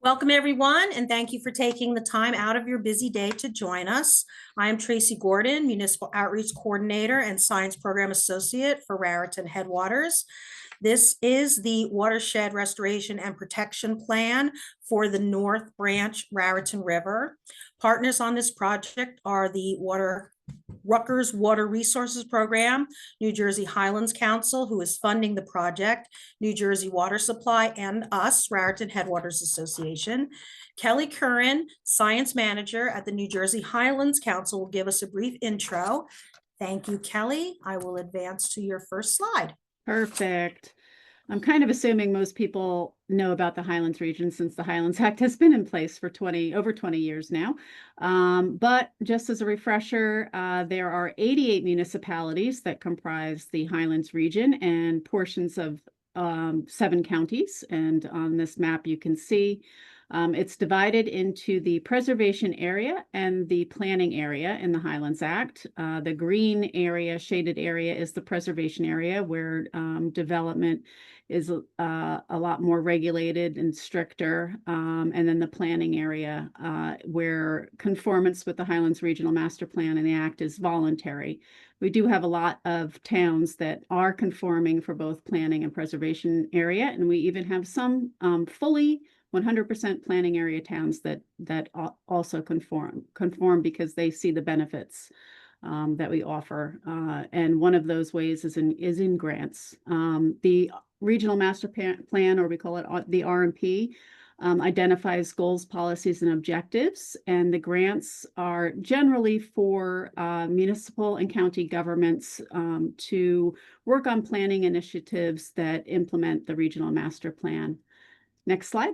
Welcome, everyone, and thank you for taking the time out of your busy day to join us. I am Tracy Gordon, Municipal Outreach Coordinator and Science Program Associate for Raritan Headwaters. This is the Watershed Restoration and Protection Plan for the North Branch Raritan River. Partners on this project are the Rutgers Water Resources Program, New Jersey Highlands Council, who is funding the project, New Jersey Water Supply, and us, Raritan Headwaters Association. Kelly Curran, Science Manager at the New Jersey Highlands Council, will give us a brief intro. Thank you, Kelly. I will advance to your first slide. Perfect. I'm kind of assuming most people know about the Highlands region since the Highlands Act has been in place for over 20 years now. But just as a refresher, there are 88 municipalities that comprise the Highlands region and portions of 7 counties. And on this map, you can see it's divided into the preservation area and the planning area in the Highlands Act. The green area, shaded area, is the preservation area where development is a lot more regulated and stricter. And then the planning area where conformance with the Highlands Regional Master Plan and the Act is voluntary. We do have a lot of towns that are conforming for both planning and preservation area, and we even have some fully 100% planning area towns that also conform because they see the benefits that we offer, and one of those ways is in grants. The Regional Master Plan, or we call it the RMP, identifies goals, policies, and objectives, and the grants are generally for municipal and county governments to work on planning initiatives that implement the Regional Master Plan. Next slide.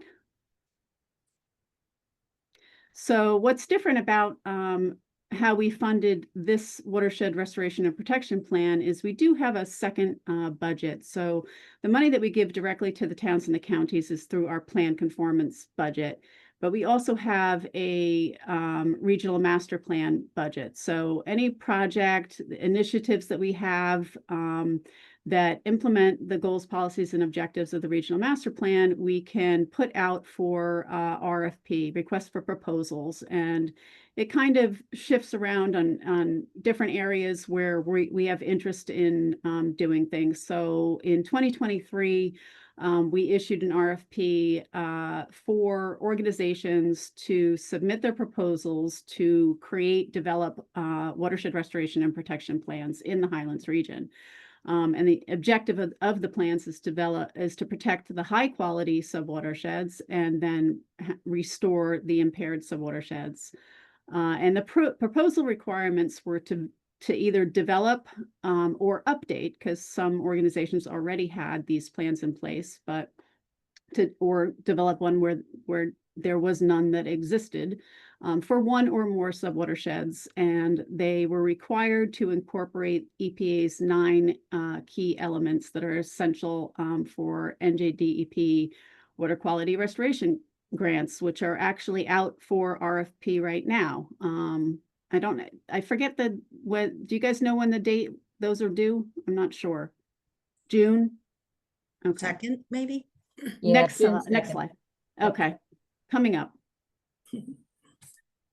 So what's different about how we funded this Watershed Restoration and Protection Plan is we do have a second budget. So the money that we give directly to the towns and the counties is through our plan conformance budget. But we also have a regional master plan budget. So any project, initiatives that we have that implement the goals, policies, and objectives of the regional master plan, we can put out for RFP, request for proposals, and it kind of shifts around on different areas where we have interest in doing things. So in 2023, we issued an RFP for organizations to submit their proposals to develop watershed restoration and protection plans in the Highlands region. And the objective of the plans is to protect the high quality subwatersheds and then restore the impaired subwatersheds. And the proposal requirements were to either develop or update, because some organizations already had these plans in place, or develop one where there was none that existed, for one or more subwatersheds, and they were required to incorporate EPA's 9 key elements that are essential for NJDEP water quality restoration grants, which are actually out for RFP right now. I forget do you guys know when the date those are due? I'm not sure. June? Okay. 2nd, maybe? Yeah, Next slide. Okay, coming up.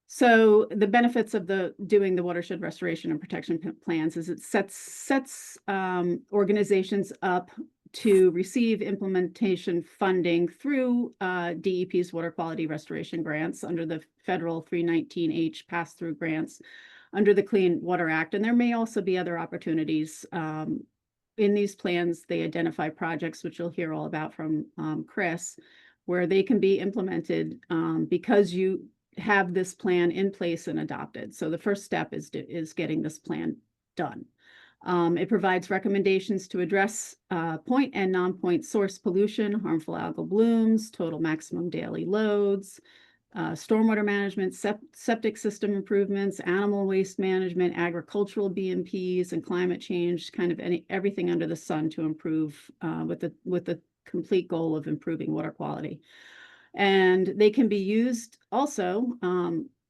So the benefits of doing the watershed restoration and protection plans is it sets organizations up to receive implementation funding through DEP's water quality restoration grants under the federal 319H pass-through grants under the Clean Water Act. And there may also be other opportunities. In these plans, they identify projects, which you'll hear all about from Chris, where they can be implemented because you have this plan in place and adopted. So the first step is getting this plan done. It provides recommendations to address point and non-point source pollution, harmful algal blooms, total maximum daily loads, stormwater management, septic system improvements, animal waste management, agricultural BMPs, and climate change, kind of everything under the sun to improve with the complete goal of improving water quality. And they can be used also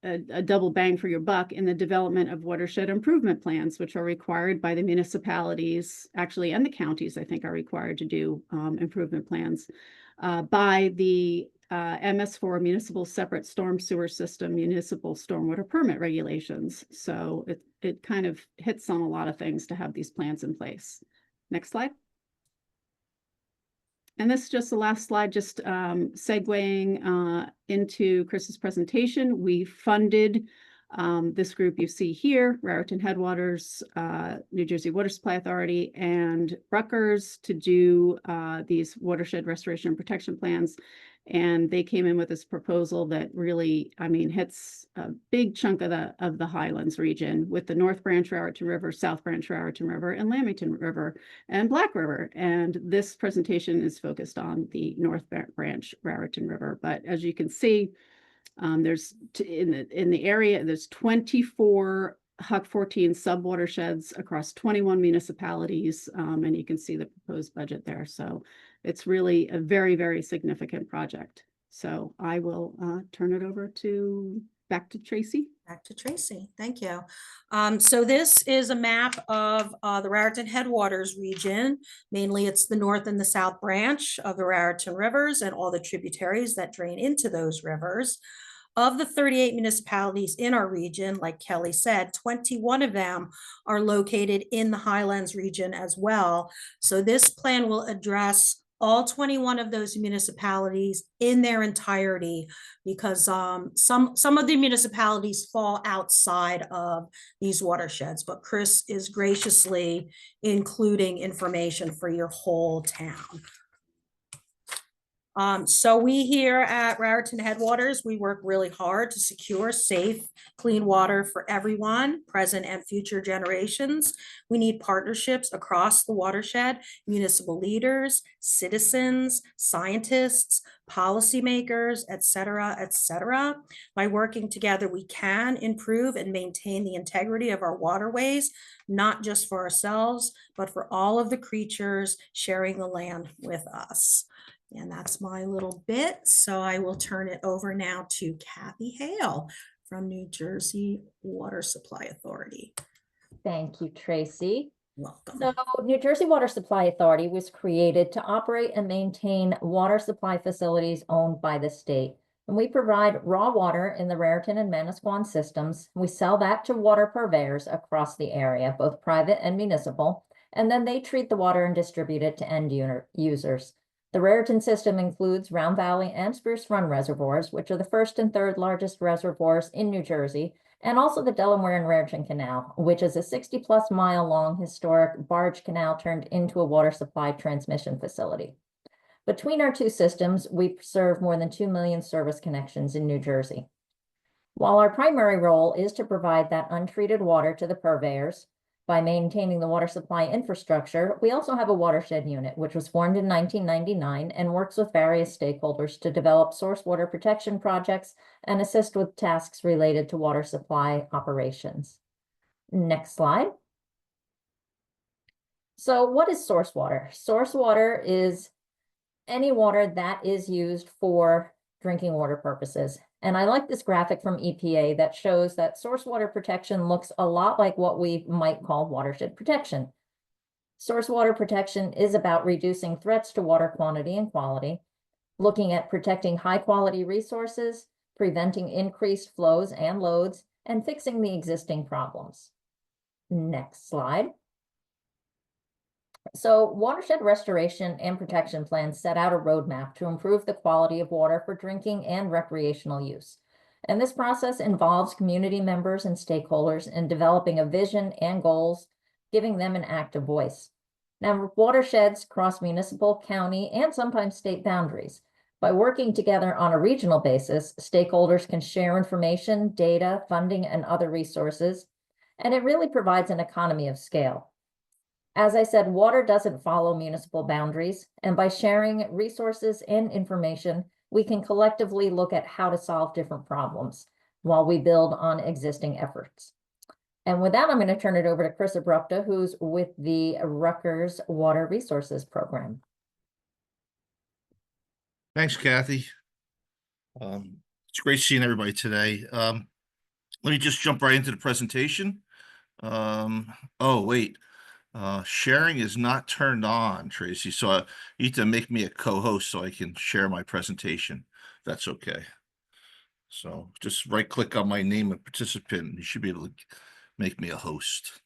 a double bang for your buck in the development of watershed improvement plans, which are required by the municipalities, actually, and the counties, I think, are required to do improvement plans by the MS4 Municipal Separate Storm Sewer System Municipal Stormwater Permit Regulations. So it kind of hits on a lot of things to have these plans in place. Next slide. And this is just the last slide, just segueing into Chris's presentation. We funded this group you see here, Raritan Headwaters, New Jersey Water Supply Authority, and Rutgers to do these watershed restoration and protection plans. And they came in with this proposal that really, I mean, hits a big chunk of the Highlands region with the North Branch Raritan River, South Branch Raritan River, and Lamington River, and Black River. And this presentation is focused on the North Branch Raritan River. But as you can see, there's in the area, there's 24 HUC 14 sub-watersheds across 21 municipalities, and you can see the proposed budget there. So it's really a very, very significant project. So I will turn it over back to Tracy. Back to Tracy. Thank you. So this is a map of the Raritan Headwaters region. Mainly it's the North and the South Branch of the Raritan Rivers and all the tributaries that drain into those rivers. Of the 38 municipalities in our region, like Kelly said, 21 of them are located in the Highlands region as well. So this plan will address all 21 of those municipalities in their entirety, because some of the municipalities fall outside of these watersheds, but Chris is graciously including information for your whole town. So we here at Raritan Headwaters, we work really hard to secure safe, clean water for everyone, present and future generations. We need partnerships across the watershed, municipal leaders, citizens, scientists, policymakers, et cetera, et cetera. By working together, we can improve and maintain the integrity of our waterways, not just for ourselves, but for all of the creatures sharing the land with us. And that's my little bit. So I will turn it over now to Kathy Hale from New Jersey Water Supply Authority. Thank you, Tracy. Welcome. So New Jersey Water Supply Authority was created to operate and maintain water supply facilities owned by the state. And we provide raw water in the Raritan and Manasquan systems. We sell that to water purveyors across the area, both private and municipal, and then they treat the water and distribute it to end users. The Raritan system includes Round Valley and Spruce Run reservoirs, which are the first and third largest reservoirs in New Jersey, and also the Delaware and Raritan Canal, which is a 60-plus mile long historic barge canal turned into a water supply transmission facility. Between our two systems, we serve more than 2 million service connections in New Jersey. While our primary role is to provide that untreated water to the purveyors, by maintaining the water supply infrastructure, we also have a watershed unit, which was formed in 1999 and works with various stakeholders to develop source water protection projects and assist with tasks related to water supply operations. Next slide. So what is source water? Source water is any water that is used for drinking water purposes. And I like this graphic from EPA that shows that source water protection looks a lot like what we might call watershed protection. Source water protection is about reducing threats to water quantity and quality, looking at protecting high quality resources, preventing increased flows and loads, and fixing the existing problems. Next slide. So watershed restoration and protection plans set out a roadmap to improve the quality of water for drinking and recreational use. And this process involves community members and stakeholders in developing a vision and goals, giving them an active voice. Now, watersheds cross municipal, county, and sometimes state boundaries. By working together on a regional basis, stakeholders can share information, data, funding, and other resources, and it really provides an economy of scale. As I said, water doesn't follow municipal boundaries, and by sharing resources and information, we can collectively look at how to solve different problems while we build on existing efforts. And with that, I'm going to turn it over to Chris Obropta, who's with the Rutgers Water Resources Program. Thanks, Kathy. It's great seeing everybody today. Let me just jump right into the presentation. Oh, wait. Sharing is not turned on, Tracy, so you need to make me a co-host so I can share my presentation. That's okay. So just right click on my name and participant. You should be able to make me a host.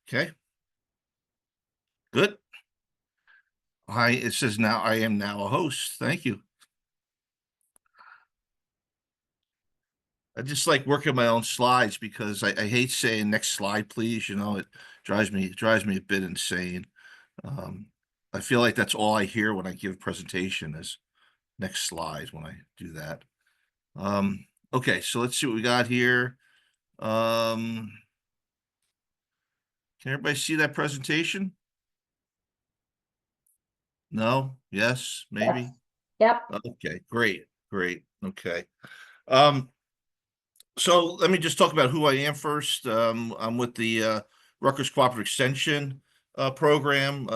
Okay. Good. It says now I am now a host. Thank you. I just like working my own slides because I hate saying next slide, please. You know, it drives me a bit insane. I feel like that's all I hear when I give a presentation is next slide when I do that. Okay, so let's see what we got here. Can everybody see that presentation? No? Yes? Maybe? Yep. Okay, great, great. Okay. So let me just talk about who I am first. I'm with the Rutgers Cooperative Extension program.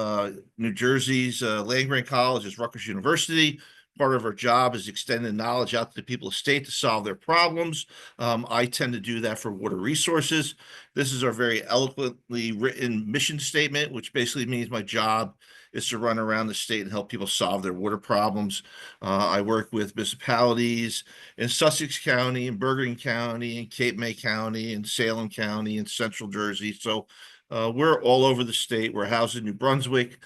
New Jersey's land-grant college is Rutgers University. Part of our job is extending knowledge out to the people of the state to solve their problems. I tend to do that for water resources. This is our very eloquently written mission statement, which basically means my job is to run around the state and help people solve their water problems. I work with municipalities in Sussex County, in Bergen County, in Cape May County, in Salem County, in Central Jersey. So we're all over the state. We're housed in New Brunswick,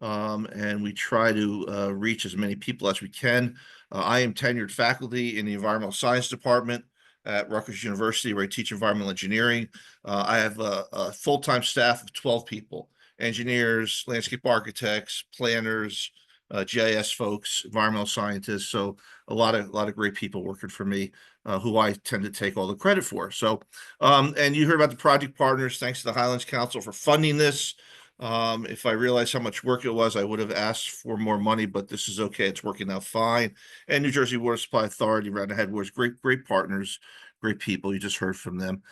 and we try to reach as many people as we can. I am tenured faculty in the Environmental Science Department at Rutgers University, where I teach environmental engineering. I have a full-time staff of 12 people, engineers, landscape architects, planners, GIS folks, environmental scientists. So a lot of great people working for me, who I tend to take all the credit for. So, and you heard about the project partners. Thanks to the Highlands Council for funding this. If I realized how much work it was, I would have asked for more money, but this is okay. It's working out fine. And New Jersey Water Supply Authority, Raritan Headwaters, great partners, great people. You just heard from them.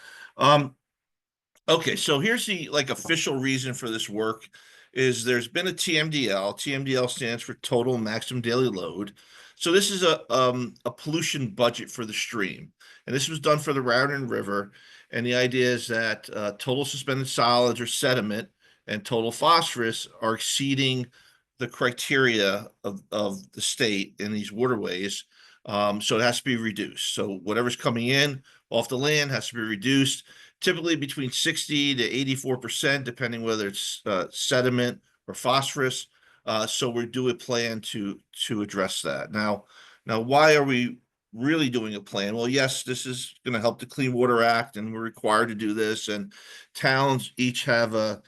Okay, so here's the official reason for this work is there's been a TMDL. TMDL stands for total maximum daily load. So this is a pollution budget for the stream. And this was done for the Raritan River. And the idea is that total suspended solids or sediment and total phosphorus are exceeding the criteria of the state in these waterways. So it has to be reduced. So whatever's coming in off the land has to be reduced, typically between 60 to 84%, depending whether it's sediment or phosphorus. So we do a plan to address that. Now, why are we really doing a plan? Well, yes, this is going to help the Clean Water Act, and we're required to do this. And towns each have a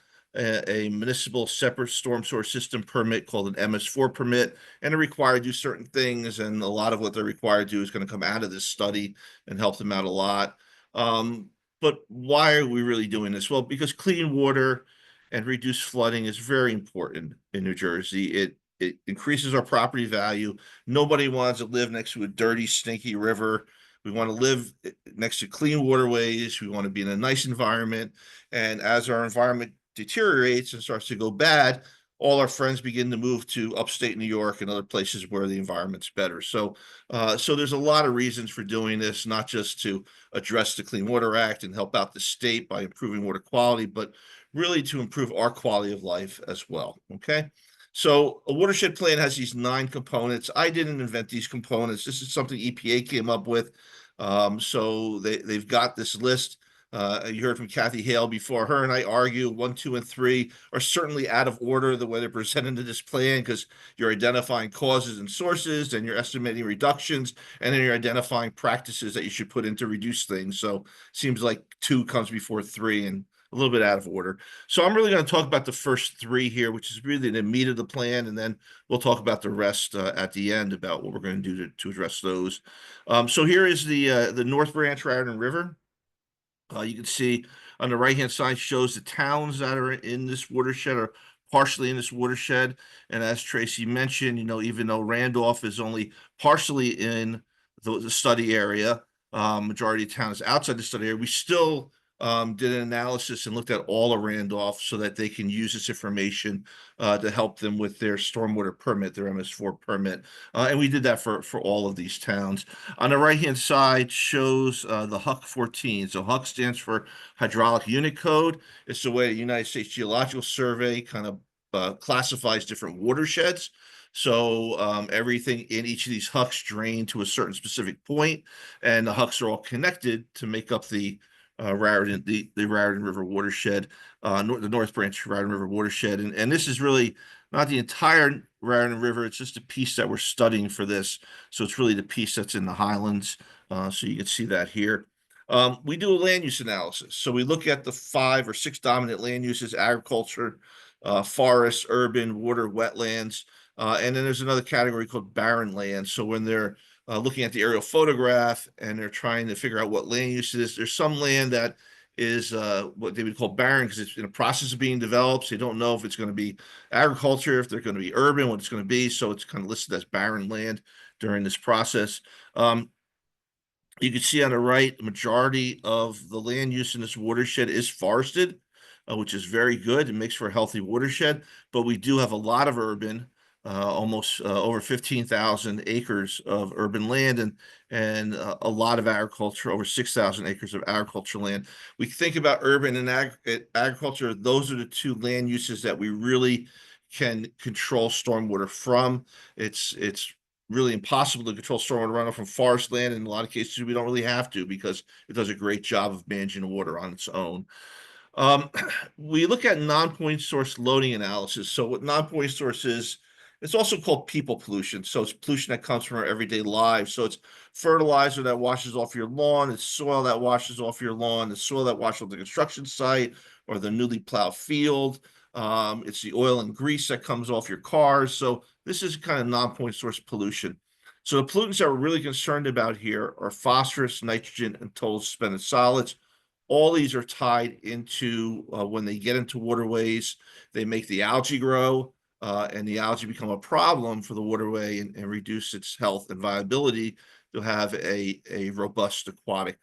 municipal separate storm sewer system permit called an MS4 permit, and they're required to do certain things. And a lot of what they're required to do is going to come out of this study and help them out a lot. But why are we really doing this? Well, because clean water and reduced flooding is very important in New Jersey. It increases our property value. Nobody wants to live next to a dirty, stinky river. We want to live next to clean waterways. We want to be in a nice environment. And as our environment deteriorates and starts to go bad, all our friends begin to move to upstate New York and other places where the environment's better. So there's a lot of reasons for doing this, not just to address the Clean Water Act and help out the state by improving water quality, but really to improve our quality of life as well. Okay. So a watershed plan has these 9 components. I didn't invent these components. This is something EPA came up with. So they've got this list. You heard from Kathy Hale before. Her and I argue 1, 2, and 3 are certainly out of order the way they're presented in this plan, because you're identifying causes and sources, and you're estimating reductions, and then you're identifying practices that you should put in to reduce things. So it seems like 2 comes before 3 and a little bit out of order. So I'm really going to talk about the first 3 here, which is really the meat of the plan, and then we'll talk about the rest at the end about what we're going to do to address those. So here is the North Branch Raritan River. You can see on the right-hand side shows the towns that are in this watershed or partially in this watershed. And as Tracy mentioned, even though Randolph is only partially in the study area, majority of town is outside the study area, we still did an analysis and looked at all of Randolph so that they can use this information to help them with their stormwater permit, their MS4 permit. And we did that for all of these towns. On the right-hand side shows the HUC 14. So HUC stands for Hydraulic Unit Code. It's the way the United States Geological Survey kind of classifies different watersheds. So everything in each of these HUCs drain to a certain specific point, and the HUCs are all connected to make up the Raritan, the Raritan River watershed, the North Branch Raritan River watershed. And this is really not the entire Raritan River, it's just a piece that we're studying for this. So it's really the piece that's in the Highlands. So you can see that here. We do a land use analysis. So we look at the 5 or 6 dominant land uses: agriculture, forest, urban, water, wetlands. And then there's another category called barren land. So when they're looking at the aerial photograph and they're trying to figure out what land use it is, there's some land that is what they would call barren because it's in the process of being developed. So you don't know if it's going to be agriculture, if they're going to be urban, what it's going to be. So it's kind of listed as barren land during this process. You can see on the right, the majority of the land use in this watershed is forested, which is very good. It makes for a healthy watershed, but we do have a lot of urban, almost over 15,000 acres of urban land, and a lot of agriculture, over 6,000 acres of agricultural land. We think about urban and agriculture. Those are the 2 land uses that we really can control stormwater from. It's really impossible to control stormwater runoff from forest land. In a lot of cases, we don't really have to because it does a great job of managing the water on its own. We look at non-point source loading analysis. So what non-point source is, it's also called people pollution. So it's pollution that comes from our everyday lives. So it's fertilizer that washes off your lawn, it's soil that washes off your lawn, the soil that washes off the construction site or the newly plowed field. It's the oil and grease that comes off your cars. So this is kind of non-point source pollution. So the pollutants that we're really concerned about here are phosphorus, nitrogen, and total suspended solids. All these are tied into when they get into waterways, they make the algae grow, and the algae become a problem for the waterway and reduce its health and viability to have a robust aquatic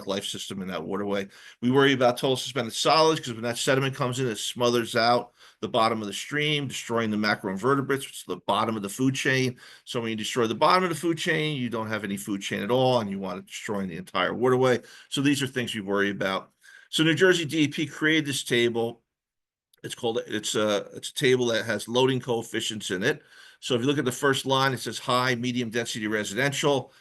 life system in that waterway. We worry about total suspended solids because when that sediment comes in, it smothers out the bottom of the stream, destroying the macroinvertebrates, which is the bottom of the food chain. So when you destroy the bottom of the food chain, you don't have any food chain at all, and you want to destroy the entire waterway. So these are things we worry about. So New Jersey DEP created this table. It's a table that has loading coefficients in it. So if you look at the first line, it says high, medium density residential.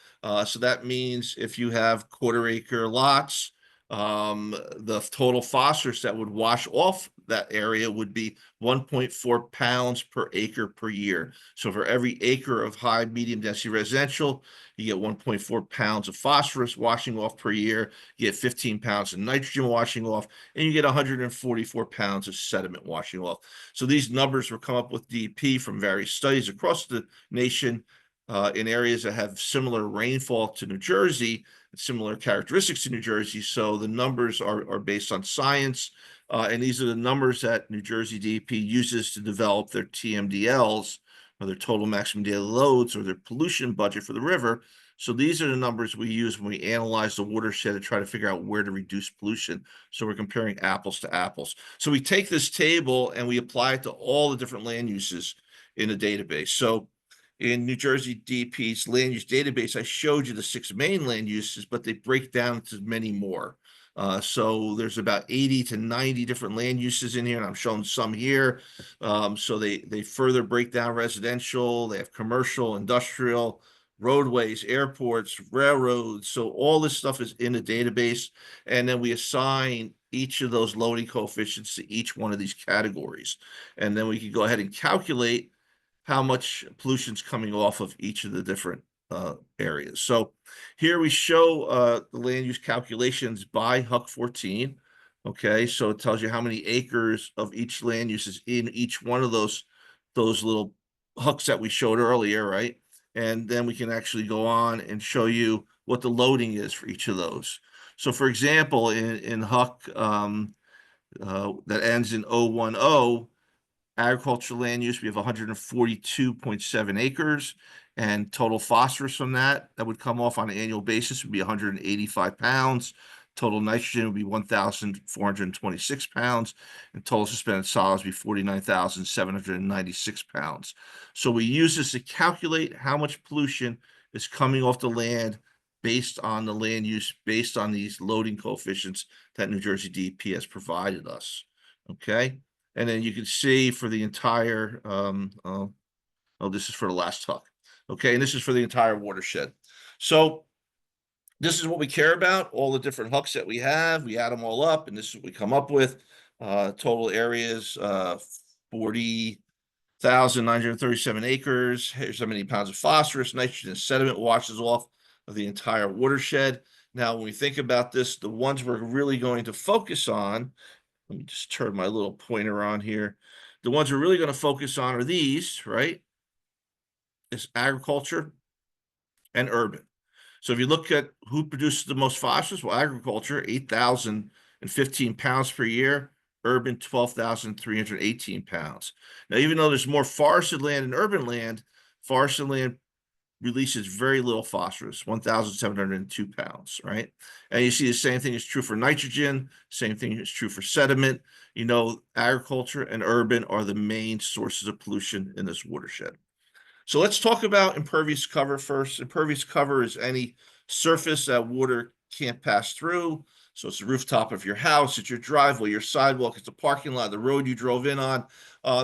So that means if you have 1/4 acre lots, the total phosphorus that would wash off that area would be 1.4 pounds per acre per year. So for every acre of high, medium density residential, you get 1.4 pounds of phosphorus washing off per year. You get 15 pounds of nitrogen washing off, and you get 144 pounds of sediment washing off. So these numbers were come up with DEP from various studies across the nation in areas that have similar rainfall to New Jersey, similar characteristics to New Jersey. So the numbers are based on science, and these are the numbers that New Jersey DEP uses to develop their TMDLs, or their total maximum daily loads, or their pollution budget for the river. So these are the numbers we use when we analyze the watershed to try to figure out where to reduce pollution. So we're comparing apples to apples. So we take this table and we apply it to all the different land uses in the database. So in New Jersey DEP's land use database, I showed you the 6 main land uses, but they break down to many more. So there's about 80 to 90 different land uses in here, and I'm showing some here. So they further break down residential, they have commercial, industrial, roadways, airports, railroads. So all this stuff is in the database, and then we assign each of those loading coefficients to each one of these categories. And then we can go ahead and calculate how much pollution is coming off of each of the different areas. So here we show the land use calculations by HUC 14. Okay, so it tells you how many acres of each land use is in each one of those little HUCs that we showed earlier, right? And then we can actually go on and show you what the loading is for each of those. So for example, in HUC that ends in 010, agricultural land use, we have 142.7 acres, and total phosphorus from that would come off on an annual basis would be 185 pounds. Total nitrogen would be 1,426 pounds, and total suspended solids would be 49,796 pounds. So we use this to calculate how much pollution is coming off the land based on the land use, based on these loading coefficients that New Jersey DEP has provided us. Okay, and then you can see for the entire, this is for the last huck. Okay, and this is for the entire watershed. So this is what we care about, all the different hucks that we have. We add them all up, and this is what we come up with. Total areas, 40,937 acres. Here's how many pounds of phosphorus, nitrogen, and sediment washes off of the entire watershed. Now, when we think about this, the ones we're really going to focus on, let me just turn my little pointer on here. The ones we're really going to focus on are these, right? It's agriculture and urban. So if you look at who produces the most phosphorus, well, agriculture, 8,015 pounds per year, urban, 12,318 pounds. Now, even though there's more forested land and urban land, forested land releases very little phosphorus, 1,702 pounds, right? And you see the same thing is true for nitrogen, same thing is true for sediment. You know, agriculture and urban are the main sources of pollution in this watershed. So let's talk about impervious cover first. Impervious cover is any surface that water can't pass through. So it's the rooftop of your house, it's your driveway, your sidewalk, it's the parking lot, the road you drove in on.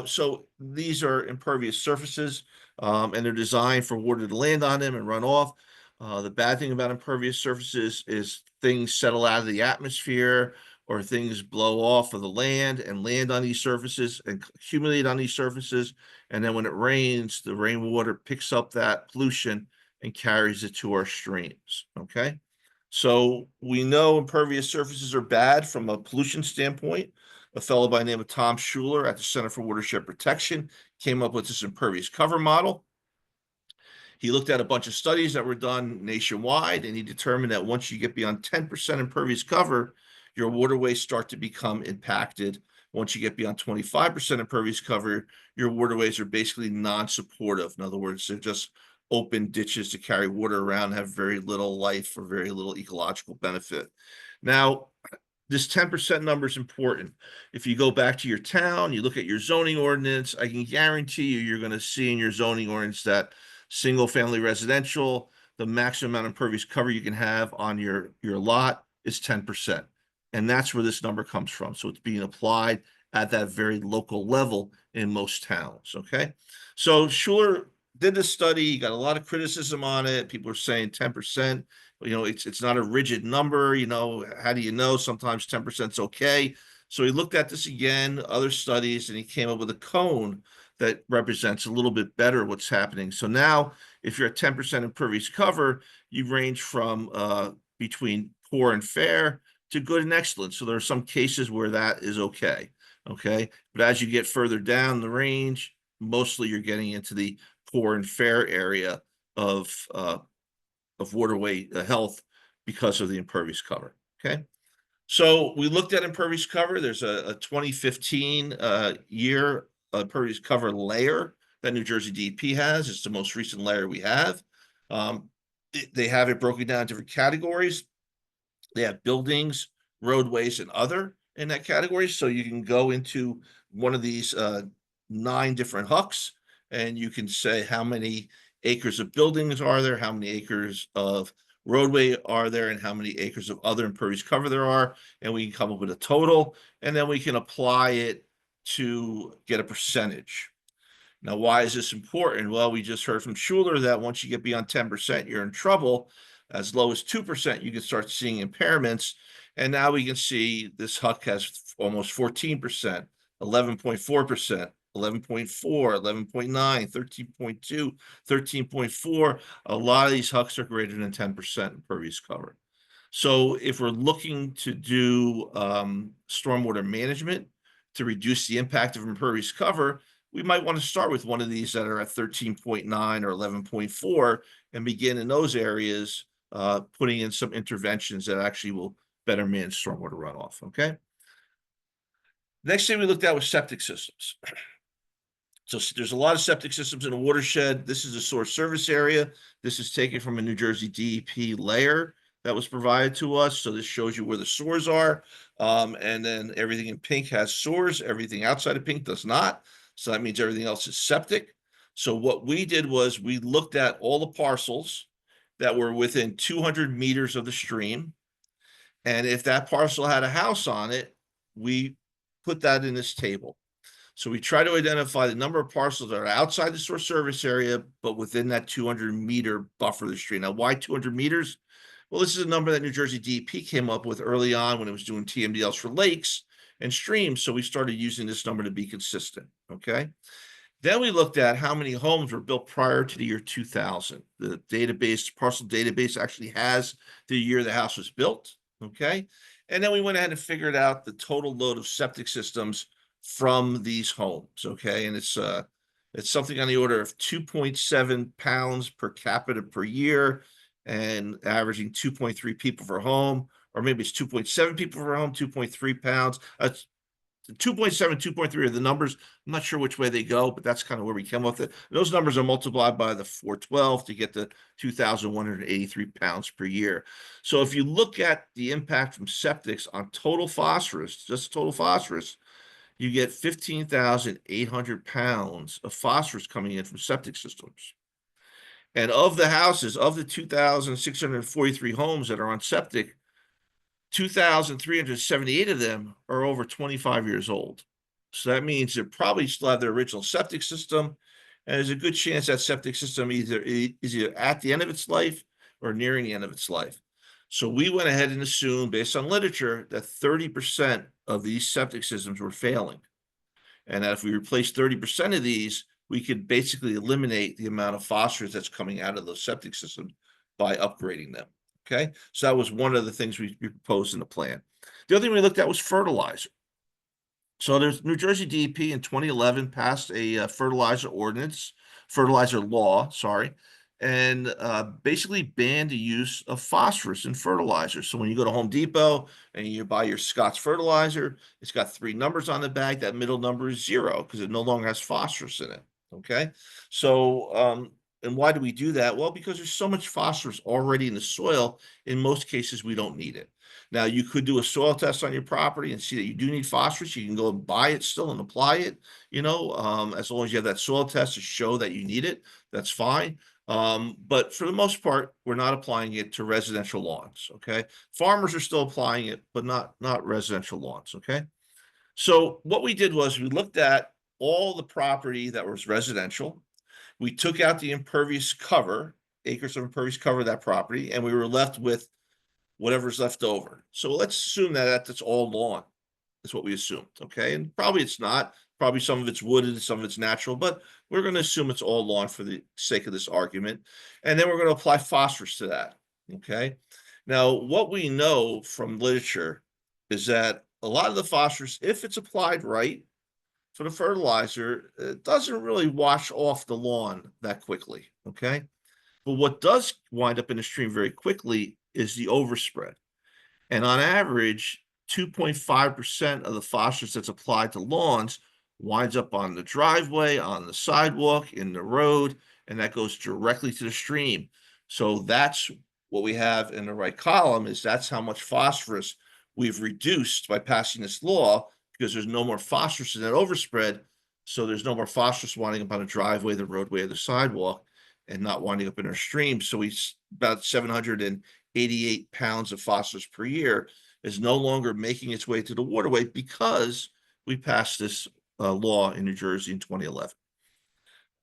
So these are impervious surfaces, and they're designed for water to land on them and run off. The bad thing about impervious surfaces is things settle out of the atmosphere, or things blow off of the land and land on these surfaces and accumulate on these surfaces. And then when it rains, the rainwater picks up that pollution and carries it to our streams, okay? So we know impervious surfaces are bad from a pollution standpoint. A fellow by the name of Tom Schuler at the Center for Watershed Protection came up with this impervious cover model. He looked at a bunch of studies that were done nationwide, and he determined that once you get beyond 10% impervious cover, your waterways start to become impacted. Once you get beyond 25% impervious cover, your waterways are basically non-supportive. In other words, they're just open ditches to carry water around, have very little life or very little ecological benefit. Now, this 10% number is important. If you go back to your town, you look at your zoning ordinance, I can guarantee you, you're going to see in your zoning ordinance that single-family residential, the maximum amount of impervious cover you can have on your lot is 10%. And that's where this number comes from. So it's being applied at that very local level in most towns, okay? So Schuler did this study, got a lot of criticism on it. People are saying 10%, you know, it's not a rigid number, you know, how do you know? Sometimes 10% is okay. So he looked at this again, other studies, and he came up with a cone that represents a little bit better what's happening. So now, if you're at 10% impervious cover, you range from between poor and fair to good and excellent. So there are some cases where that is okay, okay? But as you get further down the range, mostly you're getting into the poor and fair area of waterway health because of the impervious cover, okay? So we looked at impervious cover. There's a 2015 year impervious cover layer that New Jersey DEP has. It's the most recent layer we have. They have it broken down in different categories. They have buildings, roadways, and other in that category. So you can go into one of these 9 different hucks, and you can say how many acres of buildings are there, how many acres of roadway are there, and how many acres of other impervious cover there are, and we can come up with a total, and then we can apply it to get a percentage. Now, why is this important? Well, we just heard from Schuler that once you get beyond 10%, you're in trouble. As low as 2%, you can start seeing impairments. And now we can see this huck has almost 14%, 11.4%, 11.4, 11.9, 13.2, 13.4. A lot of these hucks are greater than 10% impervious cover. So if we're looking to do stormwater management to reduce the impact of impervious cover, we might want to start with one of these that are at 13.9 or 11.4 and begin in those areas, putting in some interventions that actually will better manage stormwater runoff, okay? Next thing we looked at was septic systems. So there's a lot of septic systems in a watershed. This is a source service area. This is taken from a New Jersey DEP layer that was provided to us. So this shows you where the sores are. And then everything in pink has sores. Everything outside of pink does not. So that means everything else is septic. So what we did was we looked at all the parcels that were within 200 meters of the stream. And if that parcel had a house on it, we put that in this table. So we try to identify the number of parcels that are outside the source service area, but within that 200-meter buffer of the stream. Now, why 200 meters? Well, this is a number that New Jersey DEP came up with early on when it was doing TMDLs for lakes and streams. So we started using this number to be consistent, okay? Then we looked at how many homes were built prior to the year 2000. The database, parcel database actually has the year the house was built, okay? And then we went ahead and figured out the total load of septic systems from these homes, okay? And it's something on the order of 2.7 pounds per capita per year and averaging 2.3 people per home, or maybe it's 2.7 people per home, 2.3 pounds. 2.7, 2.3 are the numbers. I'm not sure which way they go, but that's kind of where we came up with it. Those numbers are multiplied by the 412 to get the 2,183 pounds per year. So if you look at the impact from septics on total phosphorus, just total phosphorus, you get 15,800 pounds of phosphorus coming in from septic systems. And of the houses, of the 2,643 homes that are on septic, 2,378 of them are over 25 years old. So that means they probably still have their original septic system. And there's a good chance that septic system is either at the end of its life or nearing the end of its life. So we went ahead and assumed, based on literature, that 30% of these septic systems were failing. And that if we replace 30% of these, we could basically eliminate the amount of phosphorus that's coming out of those septic systems by upgrading them. Okay, so that was one of the things we proposed in the plan. The other thing we looked at was fertilizer. So there's New Jersey DEP in 2011 passed a fertilizer law, and basically banned the use of phosphorus in fertilizer. So when you go to Home Depot and you buy your Scott's fertilizer, it's got 3 numbers on the bag. That middle number is 0 because it no longer has phosphorus in it. Okay, so and why do we do that? Well, because there's so much phosphorus already in the soil. In most cases, we don't need it. Now, you could do a soil test on your property and see that you do need phosphorus. You can go and buy it still and apply it, as long as you have that soil test to show that you need it, that's fine. But for the most part, we're not applying it to residential lawns, okay? Farmers are still applying it, but not residential lawns, okay? So what we did was we looked at all the property that was residential. We took out the impervious cover, acres of impervious cover of that property, and we were left with whatever's left over. So let's assume that that's all lawn. That's what we assumed, okay? And probably it's not. Probably some of it's wooded, some of it's natural, but we're going to assume it's all lawn for the sake of this argument. And then we're going to apply phosphorus to that, okay? Now, what we know from literature is that a lot of the phosphorus, if it's applied right, for the fertilizer, it doesn't really wash off the lawn that quickly, okay? But what does wind up in the stream very quickly is the overspread. And on average, 2.5% of the phosphorus that's applied to lawns winds up on the driveway, on the sidewalk, in the road, and that goes directly to the stream. So that's what we have in the right column, is that's how much phosphorus we've reduced by passing this law, because there's no more phosphorus in that overspread. So there's no more phosphorus winding up on the driveway, the roadway, or the sidewalk, and not winding up in our stream. So about 788 pounds of phosphorus per year is no longer making its way to the waterway because we passed this law in New Jersey in 2011.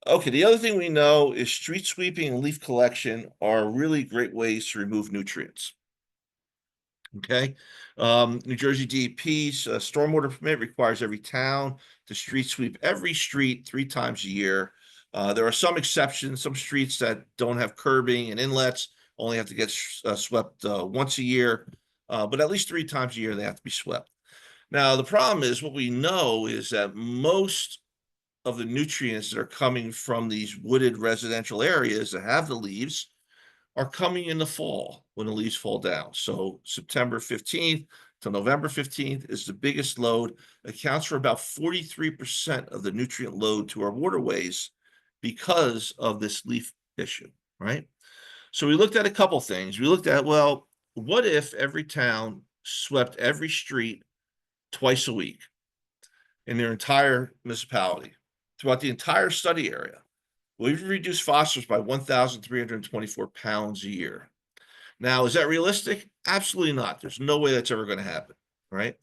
Okay, the other thing we know is street sweeping and leaf collection are really great ways to remove nutrients. Okay, New Jersey DEP's stormwater permit requires every town to street sweep every street 3 times a year. There are some exceptions. Some streets that don't have curbing and inlets only have to get swept once a year, but at least 3 times a year they have to be swept. Now, the problem is, what we know is that most of the nutrients that are coming from these wooded residential areas that have the leaves are coming in the fall when the leaves fall down. So September 15th to November 15th is the biggest load, accounts for about 43% of the nutrient load to our waterways because of this leaf issue, right? So we looked at a couple things. We looked at, well, what if every town swept every street twice a week in their entire municipality throughout the entire study area? We've reduced phosphorus by 1,324 pounds a year. Now, is that realistic? Absolutely not. There's no way that's ever going to happen, right?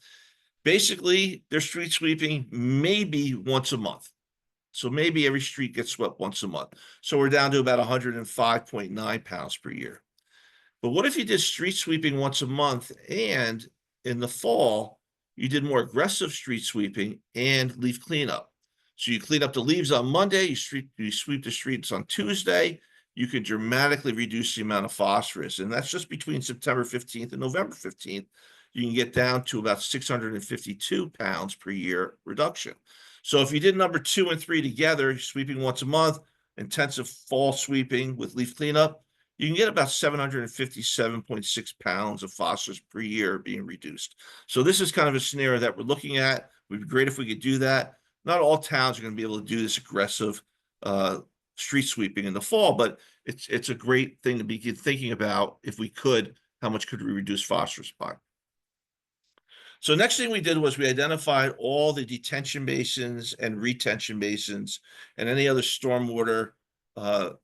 Basically, they're street sweeping maybe once a month. So maybe every street gets swept once a month. So we're down to about 105.9 pounds per year. But what if you did street sweeping once a month, and in the fall, you did more aggressive street sweeping and leaf cleanup? So you clean up the leaves on Monday, you sweep the streets on Tuesday, you can dramatically reduce the amount of phosphorus. And that's just between September 15th and November 15th. You can get down to about 652 pounds per year reduction. So if you did number 2 and 3 together, sweeping once a month, intensive fall sweeping with leaf cleanup, you can get about 757.6 pounds of phosphorus per year being reduced. So this is kind of a scenario that we're looking at. It would be great if we could do that. Not all towns are going to be able to do this aggressive street sweeping in the fall, but it's a great thing to be thinking about. If we could, how much could we reduce phosphorus by? So next thing we did was we identified all the detention basins and retention basins and any other stormwater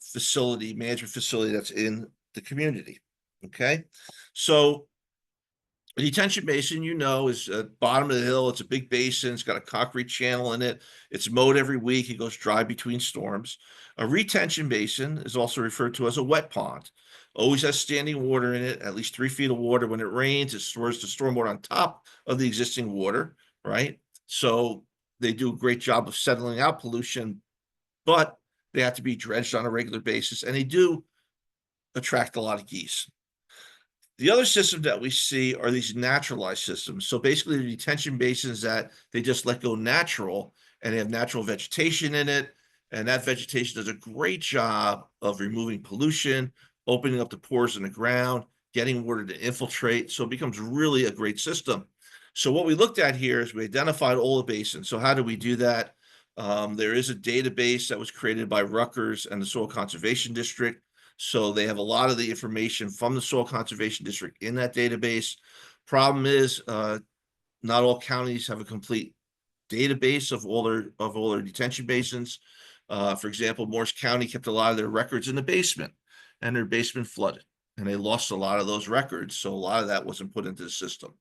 facility, management facility that's in the community. Okay, so a detention basin, is at bottom of the hill. It's a big basin. It's got a concrete channel in it. It's mowed every week. It goes dry between storms. A retention basin is also referred to as a wet pond. Always has standing water in it, at least 3 feet of water. When it rains, it stores the stormwater on top of the existing water, right? So they do a great job of settling out pollution, but they have to be dredged on a regular basis, and they do attract a lot of geese. The other system that we see are these naturalized systems. So basically the detention basins that they just let go natural, and they have natural vegetation in it. And that vegetation does a great job of removing pollution, opening up the pores in the ground, getting water to infiltrate. So it becomes really a great system. So what we looked at here is we identified all the basins. So how do we do that? There is a database that was created by Rutgers and the Soil Conservation District. So they have a lot of the information from the Soil Conservation District in that database. Problem is, not all counties have a complete database of all their detention basins. For example, Morris County kept a lot of their records in the basement, and their basement flooded, and they lost a lot of those records. So a lot of that wasn't put into the system.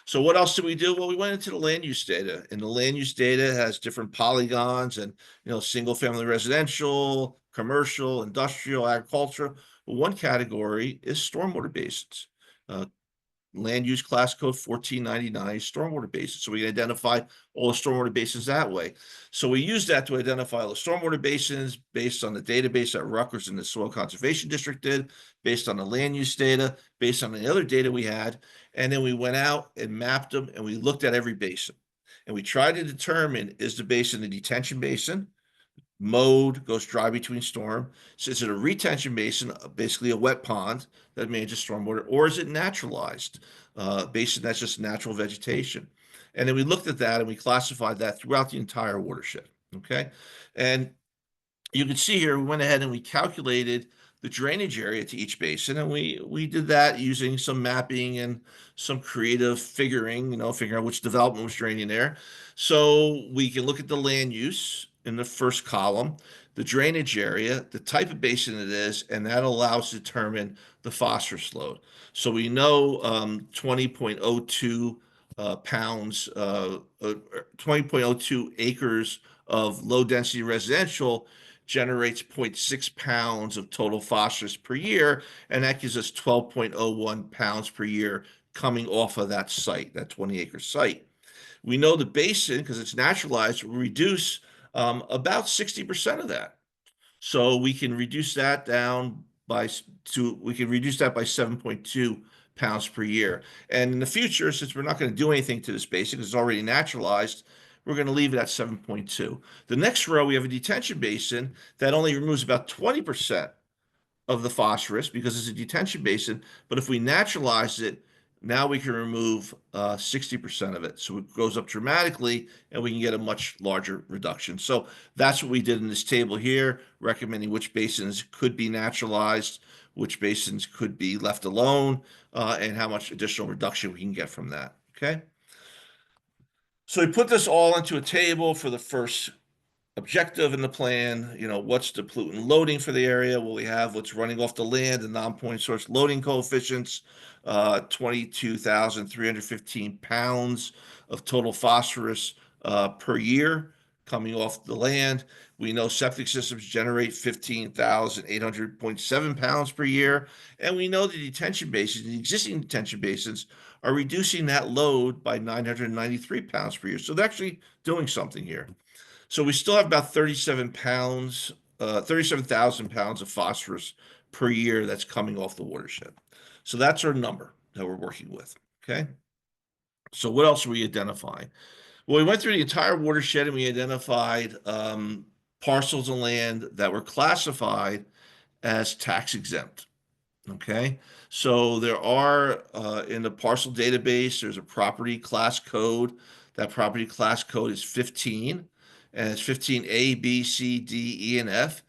So what else did we do? Well, we went into the land use data, and the land use data has different polygons and, single family residential, commercial, industrial, agriculture. Well, one category is stormwater basins. Land use class code 1499 stormwater basins. So we can identify all the stormwater basins that way. So we use that to identify all the stormwater basins based on the database that Rutgers and the Soil Conservation District did, based on the land use data, based on the other data we had. And then we went out and mapped them, and we looked at every basin. And we tried to determine, is the basin a detention basin? Mowed, goes dry between storm. So is it a retention basin, basically a wet pond that manages stormwater, or is it naturalized basin that's just natural vegetation? And then we looked at that and we classified that throughout the entire watershed. Okay, and you can see here we went ahead and we calculated the drainage area to each basin, and we did that using some mapping and some creative figuring, figuring out which development was draining there. So we can look at the land use in the first column, the drainage area, the type of basin it is, and that allows to determine the phosphorus load. So we know 20.02 pounds, 20.02 acres of low density residential generates 0.6 pounds of total phosphorus per year, and that gives us 12.01 pounds per year coming off of that site, that 20-acre site. We know the basin, because it's naturalized, will reduce about 60% of that. So we can reduce that down by 7.2 pounds per year. And in the future, since we're not going to do anything to this basin, because it's already naturalized, we're going to leave it at 7.2. The next row, we have a detention basin that only removes about 20% of the phosphorus because it's a detention basin. But if we naturalize it, Now we can remove 60% of it. So it goes up dramatically and we can get a much larger reduction. So that's what we did in this table here, recommending which basins could be naturalized, which basins could be left alone, and how much additional reduction we can get from that. Okay. So we put this all into a table for the first objective in the plan. What's the pollutant loading for the area? Well, we have what's running off the land, the non-point source loading coefficients, 22,315 pounds of total phosphorus per year coming off the land. We know septic systems generate 15,800.7 pounds per year. And we know the detention basins, the existing detention basins, are reducing that load by 993 pounds per year. So they're actually doing something here. So we still have about 37,000 pounds of phosphorus per year that's coming off the watershed. So that's our number that we're working with. Okay. So what else are we identifying? Well, we went through the entire watershed and we identified parcels of land that were classified as tax exempt. Okay, so there are in the parcel database, there's a property class code. That property class code is 15, and it's 15A, B, C, D, E, and F.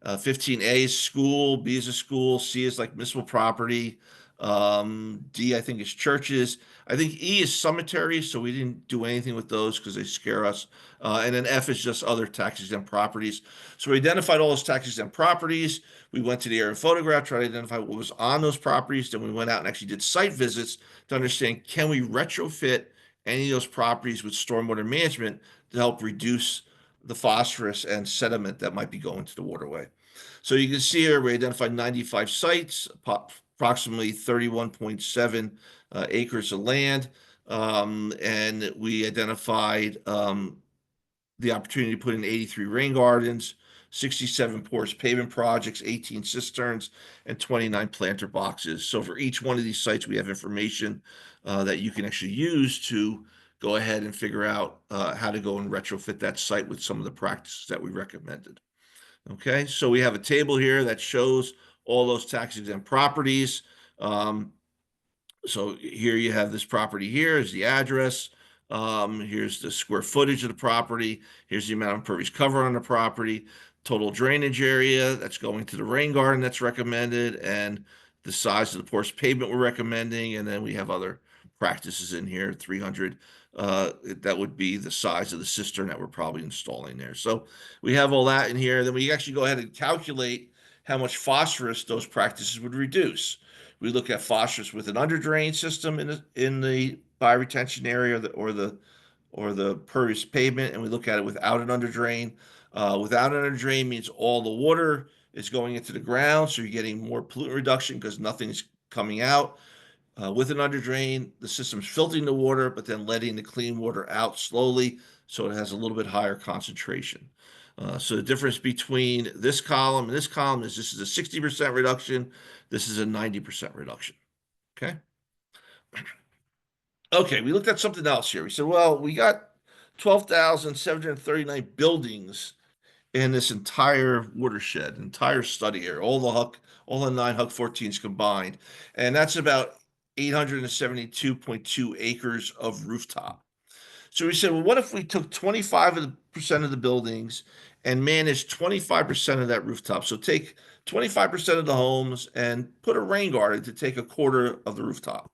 15A is school, B is a school, C is like municipal property, D I think is churches. I think E is cemeteries, so we didn't do anything with those because they scare us. And then F is just other tax exempt properties. So we identified all those tax exempt properties. We went to the area photograph, tried to identify what was on those properties. Then we went out and actually did site visits to understand, can we retrofit any of those properties with stormwater management to help reduce the phosphorus and sediment that might be going to the waterway. So you can see here we identified 95 sites, approximately 31.7 acres of land, and we identified the opportunity to put in 83 rain gardens, 67 porous pavement projects, 18 cisterns, and 29 planter boxes. So for each one of these sites, we have information that you can actually use to go ahead and figure out how to go and retrofit that site with some of the practices that we recommended. Okay, so we have a table here that shows all those tax exempt properties. So here you have this property. Here is the address. Here's the square footage of the property. Here's the amount of impervious cover on the property, total drainage area that's going to the rain garden that's recommended, and the size of the porous pavement we're recommending. And then we have other practices in here, 300. That would be the size of the cistern that we're probably installing there. So we have all that in here. Then we actually go ahead and calculate how much phosphorus those practices would reduce. We look at phosphorus with an under drain system in the bioretention area or the pervious pavement, and we look at it without an under drain. Without an under drain means all the water is going into the ground, so you're getting more pollutant reduction because nothing's coming out. With an under drain, the system's filtering the water, but then letting the clean water out slowly, so it has a little bit higher concentration. So the difference between this column and this column is this is a 60% reduction. This is a 90% reduction. Okay. Okay, we looked at something else here. We said, well, we got 12,739 buildings in this entire watershed, entire study area, all the 9 Huck 14s combined. And that's about 872.2 acres of rooftop. So we said, well, what if we took 25% of the buildings and managed 25% of that rooftop? So take 25% of the homes and put a rain garden to take a quarter of the rooftop.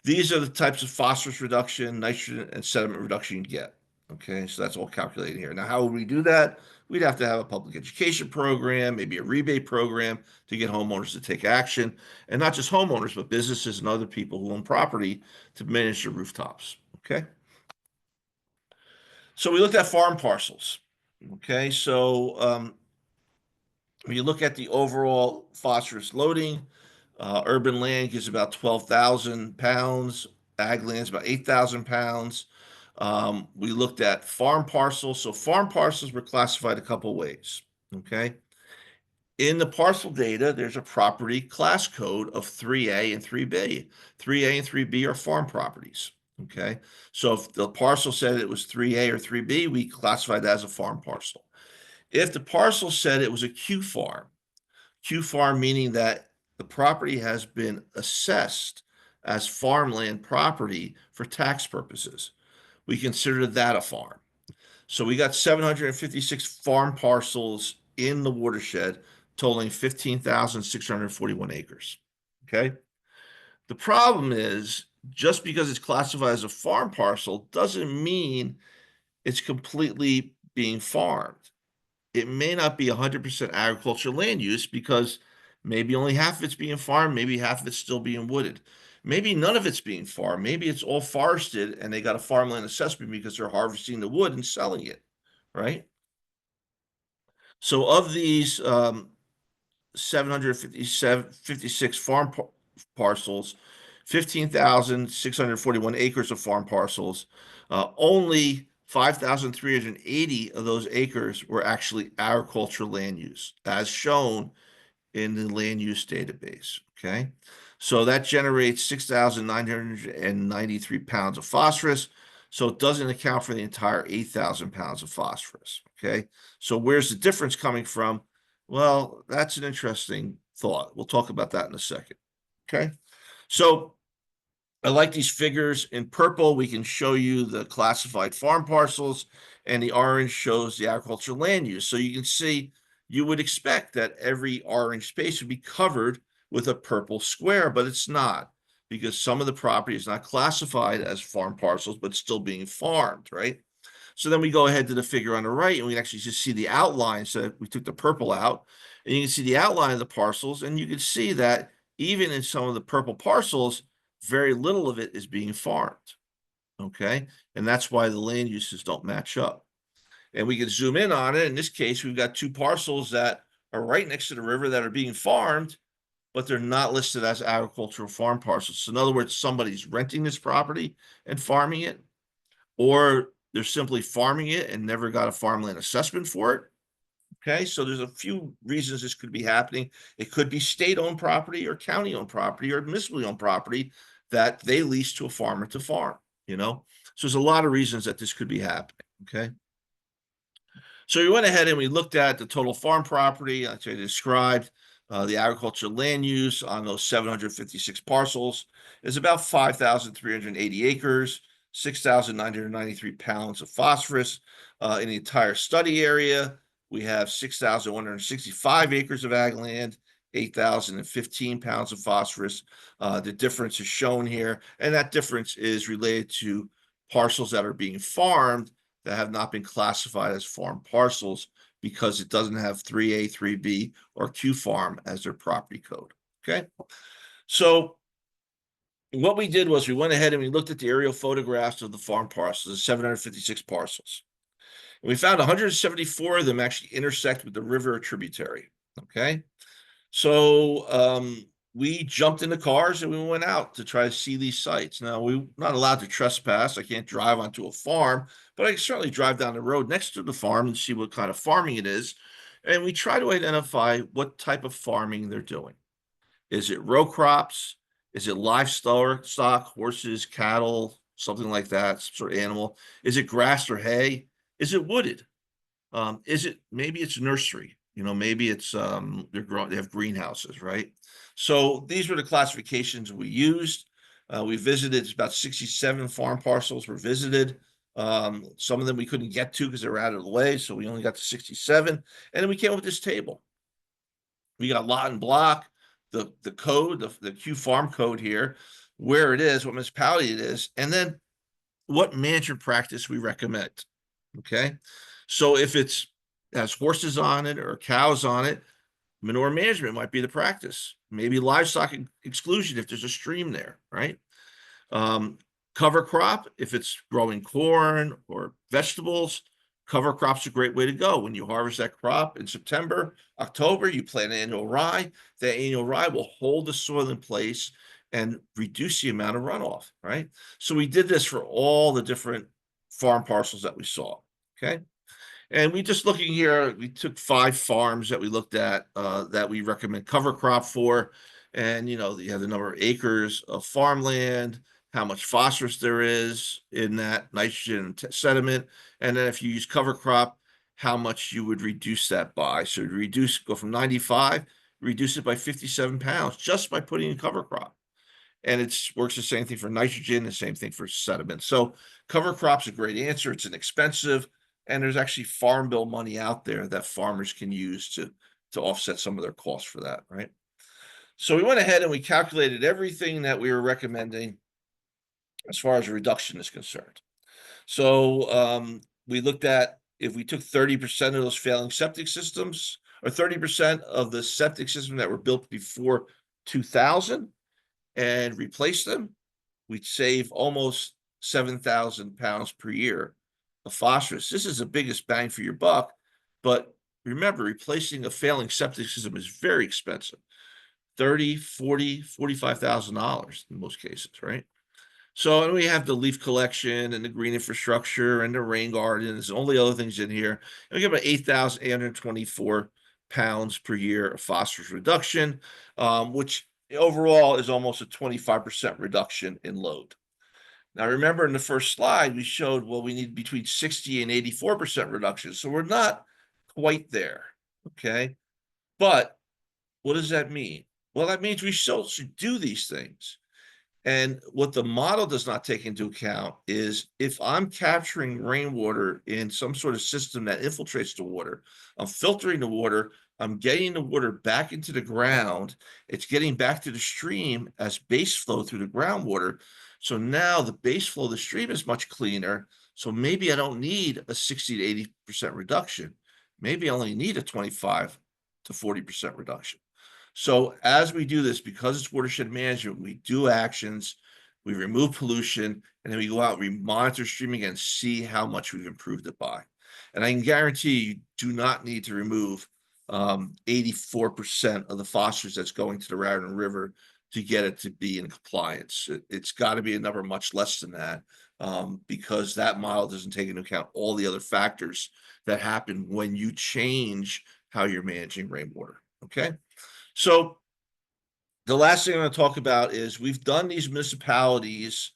These are the types of phosphorus reduction, nitrogen, and sediment reduction you get. Okay, so that's all calculated here. Now, how would we do that? We'd have to have a public education program, maybe a rebate program to get homeowners to take action, and not just homeowners, but businesses and other people who own property to manage their rooftops. Okay. So we looked at farm parcels. Okay, so when you look at the overall phosphorus loading, urban land gives about 12,000 pounds, ag land is about 8,000 pounds. We looked at farm parcels. So farm parcels were classified a couple ways. Okay. In the parcel data, there's a property class code of 3A and 3B. 3A and 3B are farm properties. Okay. So if the parcel said it was 3A or 3B, we classified that as a farm parcel. If the parcel said it was a Q farm meaning that the property has been assessed as farmland property for tax purposes. We consider that a farm. So we got 756 farm parcels in the watershed, totaling 15,641 acres. Okay. The problem is, just because it's classified as a farm parcel doesn't mean it's completely being farmed. It may not be 100% agricultural land use because maybe only half of it's being farmed, maybe half of it's still being wooded. Maybe none of it's being farmed. Maybe it's all forested and they got a farmland assessment because they're harvesting the wood and selling it, right? So of these 756 farm parcels, 15,641 acres of farm parcels, only 5,380 of those acres were actually agricultural land use, as shown in the land use database. Okay. So that generates 6,993 pounds of phosphorus. So it doesn't account for the entire 8,000 pounds of phosphorus. Okay. So where's the difference coming from? Well, that's an interesting thought. We'll talk about that in a second. Okay. So I like these figures. In purple, we can show you the classified farm parcels, and the orange shows the agricultural land use. So you can see, you would expect that every orange space would be covered with a purple square, but it's not, because some of the property is not classified as farm parcels, but still being farmed, right? So then we go ahead to the figure on the right, and we actually just see the outline. So we took the purple out, and you can see the outline of the parcels, and you can see that even in some of the purple parcels, very little of it is being farmed. Okay. And that's why the land uses don't match up. And we can zoom in on it. In this case, we've got two parcels that are right next to the river that are being farmed, but they're not listed as agricultural farm parcels. So in other words, somebody's renting this property and farming it, or they're simply farming it and never got a farmland assessment for it. Okay, so there's a few reasons this could be happening. It could be state-owned property or county-owned property or municipally owned property that they lease to a farmer to farm, you know? So there's a lot of reasons that this could be happening, okay? So we went ahead and we looked at the total farm property, as I described, the agricultural land use on those 756 parcels is about 5,380 acres, 6,993 pounds of phosphorus. In the entire study area, we have 6,165 acres of ag land, 8,015 pounds of phosphorus. The difference is shown here, and that difference is related to parcels that are being farmed that have not been classified as farm parcels because it doesn't have 3A, 3B, or Q farm as their property code. Okay. So what we did was we went ahead and we looked at the aerial photographs of the farm parcels, the 756 parcels. And we found 174 of them actually intersect with the river tributary. Okay. So we jumped in the cars and we went out to try to see these sites. Now, we're not allowed to trespass. I can't drive onto a farm, but I can certainly drive down the road next to the farm and see what kind of farming it is. And we try to identify what type of farming they're doing. Is it row crops? Is it livestock, horses, cattle, something like that, some sort of animal? Is it grass or hay? Is it wooded? Maybe it's nursery, you know, maybe it's they have greenhouses, right? So these were the classifications we used. We visited about 67 farm parcels were visited. Some of them we couldn't get to because they were out of the way, so we only got to 67. And then we came up with this table. We got lot and block, the code, the Q farm code here, where it is, what municipality it is, and then what management practice we recommend. Okay. So if it has horses on it or cows on it, manure management might be the practice. Maybe livestock exclusion if there's a stream there, right? Cover crop, if it's growing corn or vegetables, cover crop's a great way to go. When you harvest that crop in September, October, you plant annual rye. That annual rye will hold the soil in place and reduce the amount of runoff, right? So we did this for all the different farm parcels that we saw, okay? And we just looking here, we took 5 farms that we looked at that we recommend cover crop for. And, you know, you have the number of acres of farmland, how much phosphorus there is in that nitrogen sediment. And then if you use cover crop, how much you would reduce that by. So go from 95, reduce it by 57 pounds just by putting in cover crop. And it's works the same thing for nitrogen, the same thing for sediment. So cover crop's a great answer. It's inexpensive, and there's actually farm bill money out there that farmers can use to offset some of their costs for that, right? So we went ahead and we calculated everything that we were recommending as far as a reduction is concerned. So we looked at if we took 30% of those failing septic systems, or 30% of the septic systems that were built before 2000 and replaced them, we'd save almost 7,000 pounds per year of phosphorus. This is the biggest bang for your buck, but remember, replacing a failing septic system is very expensive. $30,000, $40,000, $45,000 in most cases, right? So, and we have the leaf collection and the green infrastructure and the rain gardens and all the other things in here. And we get about 8,824 pounds per year of phosphorus reduction, which overall is almost a 25% reduction in load. Now, remember in the first slide, we showed, well, we need between 60 and 84% reduction. So we're not quite there, okay? But what does that mean? Well, that means we still should do these things. And what the model does not take into account is if I'm capturing rainwater in some sort of system that infiltrates the water, I'm filtering the water, I'm getting the water back into the ground, it's getting back to the stream as base flow through the groundwater. So now the base flow of the stream is much cleaner. So maybe I don't need a 60 to 80% reduction. Maybe I only need a 25 to 40% reduction. So as we do this, because it's watershed management, we do actions, we remove pollution, and then we go out, we monitor streaming and see how much we've improved it by. And I can guarantee you do not need to remove 84% of the phosphorus that's going to the Raritan River to get it to be in compliance. It's got to be a number much less than that, because that model doesn't take into account all the other factors that happen when you change how you're managing rainwater, okay? So the last thing I'm going to talk about is we've done these municipalities.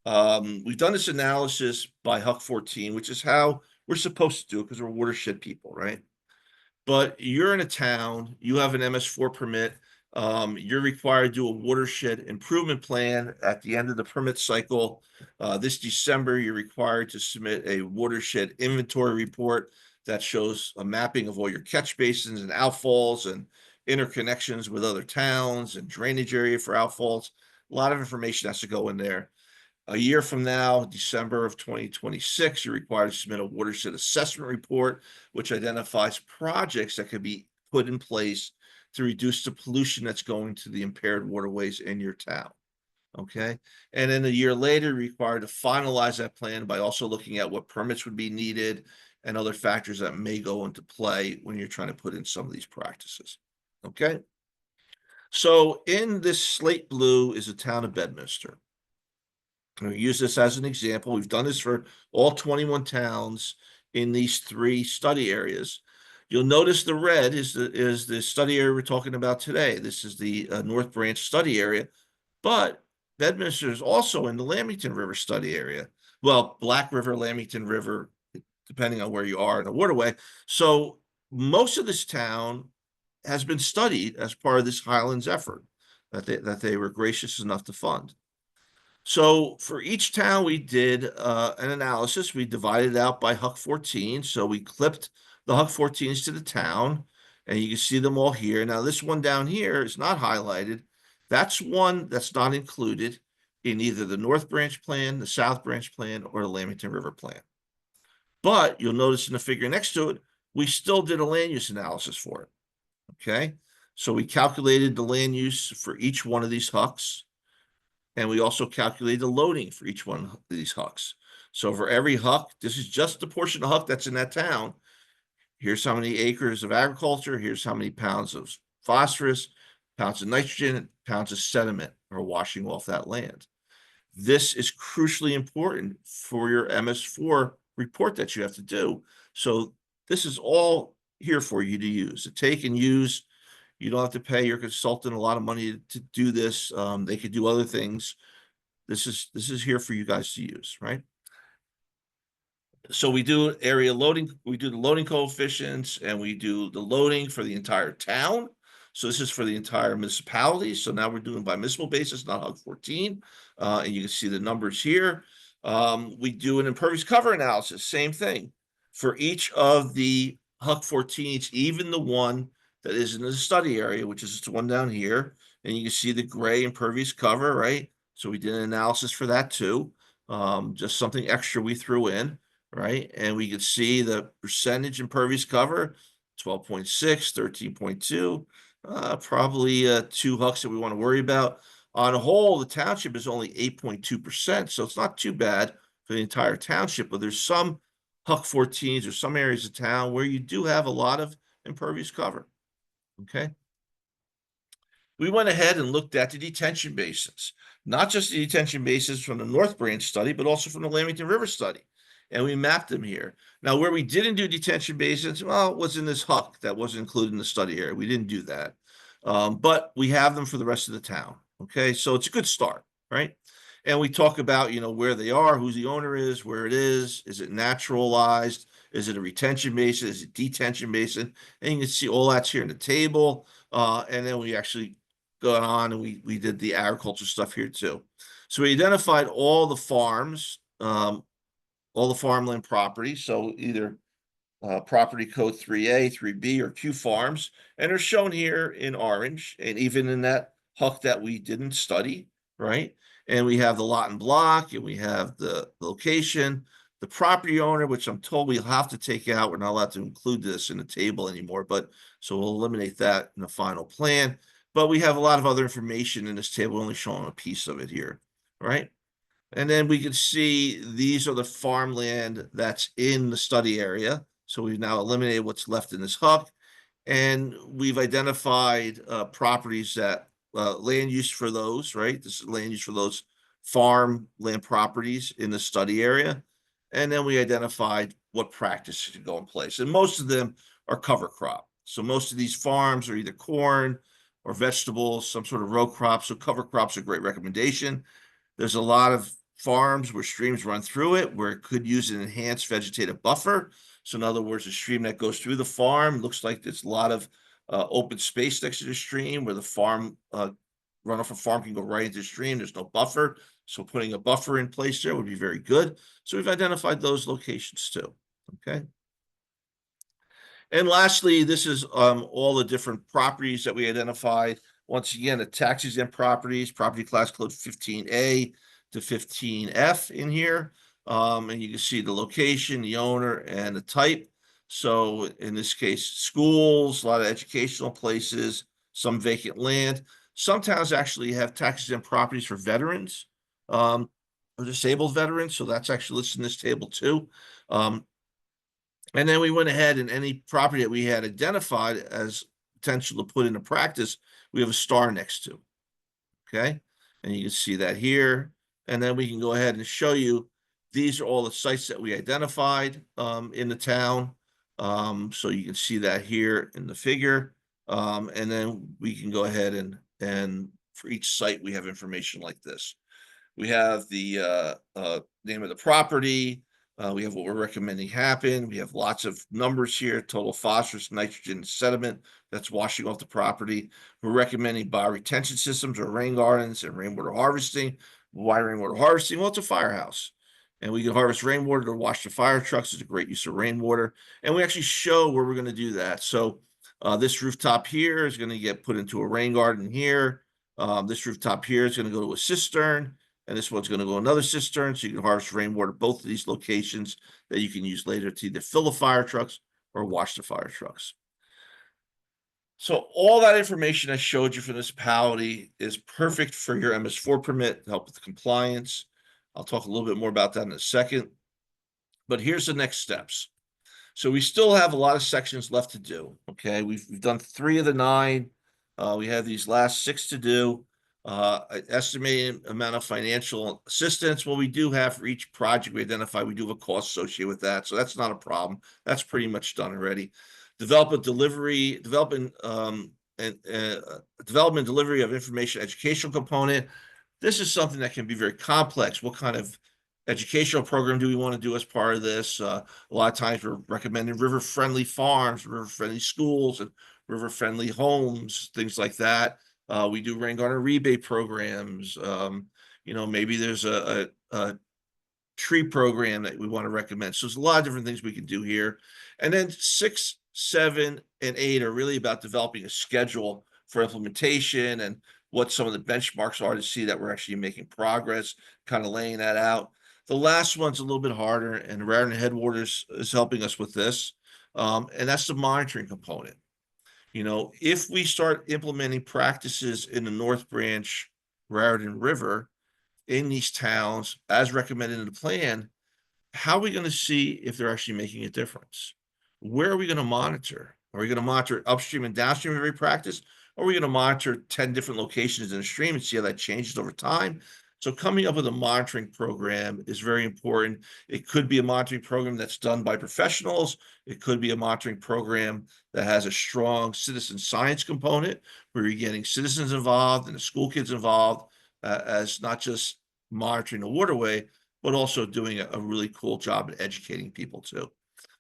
We've done this analysis by HUC 14, which is how we're supposed to do it because we're watershed people, right? But you're in a town, you have an MS4 permit, you're required to do a watershed improvement plan at the end of the permit cycle. This December, you're required to submit a watershed inventory report that shows a mapping of all your catch basins and outfalls and interconnections with other towns and drainage area for outfalls. A lot of information has to go in there. A year from now, December of 2026, you're required to submit a watershed assessment report, which identifies projects that could be put in place to reduce the pollution that's going to the impaired waterways in your town. Okay. And then a year later, you're required to finalize that plan by also looking at what permits would be needed and other factors that may go into play when you're trying to put in some of these practices. Okay. So in this slate blue is the town of Bedminster. We use this as an example. We've done this for all 21 towns in these 3 study areas. You'll notice the red is the study area we're talking about today. This is the North Branch study area, but Bedminster is also in the Lamington River study area. Well, Black River, Lamington River, depending on where you are in the waterway. So most of this town has been studied as part of this Highlands effort that they were gracious enough to fund. So for each town, we did an analysis. We divided it out by HUC 14. So we clipped the HUC 14s to the town, and you can see them all here. Now, this one down here is not highlighted. That's one that's not included in either the North Branch plan, the South Branch plan, or the Lamington River plan. But you'll notice in the figure next to it, we still did a land use analysis for it. Okay, so we calculated the land use for each one of these HUCs. And we also calculated the loading for each one of these HUCs. So for every HUC, this is just the portion of HUC that's in that town. Here's how many acres of agriculture. Here's how many pounds of phosphorus, pounds of nitrogen, pounds of sediment are washing off that land. This is crucially important for your MS4 report that you have to do. So this is all here for you to use, to take and use. You don't have to pay your consultant a lot of money to do this. They could do other things. This is here for you guys to use, right? So we do area loading, we do the loading coefficients, and we do the loading for the entire town. So this is for the entire municipality. So now we're doing by municipal basis, not HUG 14. And you can see the numbers here. We do an impervious cover analysis, same thing. For each of the HUG 14s, even the one that is in the study area, which is the one down here, and you can see the gray impervious cover, right? So we did an analysis for that too. Just something extra we threw in, right? And we could see the percentage impervious cover, 12.6, 13.2, probably 2 HUCs that we want to worry about. On a whole, the township is only 8.2%, so it's not too bad for the entire township, but there's some HUC 14s or some areas of town where you do have a lot of impervious cover, okay? We went ahead and looked at the detention basins, not just the detention basins from the North Branch study, but also from the Lamington River study. And we mapped them here. Now, where we didn't do detention basins, well, it was in this HUC that wasn't included in the study area. We didn't do that. But we have them for the rest of the town. Okay, so it's a good start, right? And we talk about, where they are, who the owner is, where it is it naturalized? Is it a retention basin? Is it detention basin? And you can see all that's here in the table. And then we actually got on and we did the agriculture stuff here too. So we identified all the farms, all the farmland properties. So either property code 3A, 3B, or Q farms, and they're shown here in orange, and even in that HUC that we didn't study, right? And we have the lot and block, and we have the location, the property owner, which I'm told we'll have to take out. We're not allowed to include this in the table anymore, but so we'll eliminate that in the final plan. But we have a lot of other information in this table, only showing a piece of it here, right? And then we can see these are the farmland that's in the study area. So we've now eliminated what's left in this HUC. And we've identified properties that land use for those, right? This is land use for those farmland properties in the study area. And then we identified what practices should go in place. And most of them are cover crop. So most of these farms are either corn or vegetables, some sort of row crop. So cover crops are a great recommendation. There's a lot of farms where streams run through it, where it could use an enhanced vegetative buffer. So in other words, a stream that goes through the farm looks like there's a lot of open space next to the stream where the farm runoff of farm can go right into the stream. There's no buffer. So putting a buffer in place there would be very good. So we've identified those locations too, okay? And lastly, this is all the different properties that we identified. Once again, the tax exempt properties, property class code 15A to 15F in here. And you can see the location, the owner, and the type. So in this case, schools, a lot of educational places, some vacant land. Some towns actually have tax exempt properties for veterans or disabled veterans. So that's actually listed in this table too. And then we went ahead and any property that we had identified as potential to put into practice, we have a star next to. Okay. And you can see that here. And then we can go ahead and show you, these are all the sites that we identified in the town. So you can see that here in the figure. And then we can go ahead and for each site, we have information like this. We have the name of the property. We have what we're recommending happen. We have lots of numbers here, total phosphorus, nitrogen, sediment that's washing off the property. We're recommending bioretention systems or rain gardens and rainwater harvesting. Why rainwater harvesting? Well, it's a firehouse. And we can harvest rainwater to wash the fire trucks. It's a great use of rainwater. And we actually show where we're going to do that. So this rooftop here is going to get put into a rain garden here. This rooftop here is going to go to a cistern. And this one's going to go another cistern, so you can harvest rainwater, both of these locations that you can use later to either fill the fire trucks or wash the fire trucks. So all that information I showed you for this municipality is perfect for your MS4 permit to help with compliance. I'll talk a little bit more about that in a second. But here's the next steps. So we still have a lot of sections left to do. Okay, we've done 3 of the 9. We have these last 6 to do. Estimated amount of financial assistance. Well, we do have for each project we identify, we do have a cost associated with that. So that's not a problem. That's pretty much done already. Development delivery of information educational component. This is something that can be very complex. What kind of educational program do we want to do as part of this? A lot of times we're recommending river-friendly farms, river-friendly schools, and river-friendly homes, things like that. We do rain garden rebate programs. Maybe there's a tree program that we want to recommend. So there's a lot of different things we can do here. And then 6, 7, and 8 are really about developing a schedule for implementation and what some of the benchmarks are to see that we're actually making progress, kind of laying that out. The last one's a little bit harder, and Raritan Headwaters is helping us with this. And that's the monitoring component. If we start implementing practices in the North Branch Raritan River in these towns, as recommended in the plan, how are we going to see if they're actually making a difference? Where are we going to monitor? Are we going to monitor upstream and downstream of every practice? Or are we going to monitor 10 different locations in a stream and see how that changes over time? So coming up with a monitoring program is very important. It could be a monitoring program that's done by professionals. It could be a monitoring program that has a strong citizen science component, where you're getting citizens involved and the school kids involved, as not just monitoring the waterway, but also doing a really cool job at educating people too.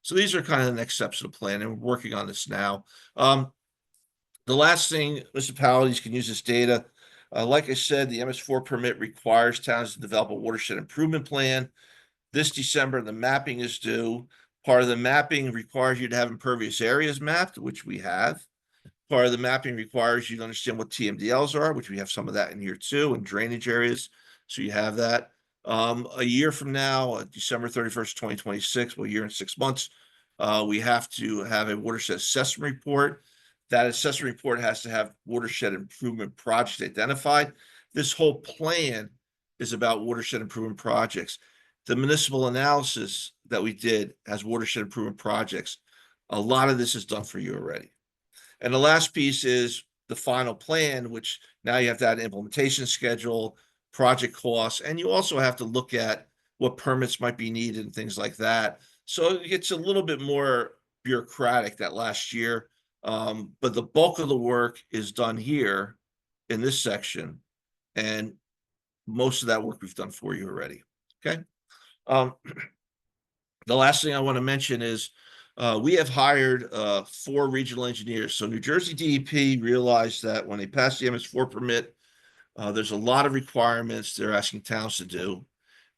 So these are kind of the next steps of the plan, and we're working on this now. The last thing, municipalities can use this data. Like I said, the MS4 permit requires towns to develop a watershed improvement plan. This December, the mapping is due. Part of the mapping requires you to have impervious areas mapped, which we have. Part of the mapping requires you to understand what TMDLs are, which we have some of that in here too, and drainage areas. So you have that. A year from now, December 31st, 2026, well, a year and 6 months, we have to have a watershed assessment report. That assessment report has to have watershed improvement projects identified. This whole plan is about watershed improvement projects. The municipal analysis that we did has watershed improvement projects. A lot of this is done for you already. And the last piece is the final plan, which now you have to add an implementation schedule, project costs, and you also have to look at what permits might be needed and things like that. So it gets a little bit more bureaucratic that last year. But the bulk of the work is done here in this section, and most of that work we've done for you already. Okay. The last thing I want to mention is we have hired 4 regional engineers. So New Jersey DEP realized that when they passed the MS4 permit, there's a lot of requirements they're asking towns to do,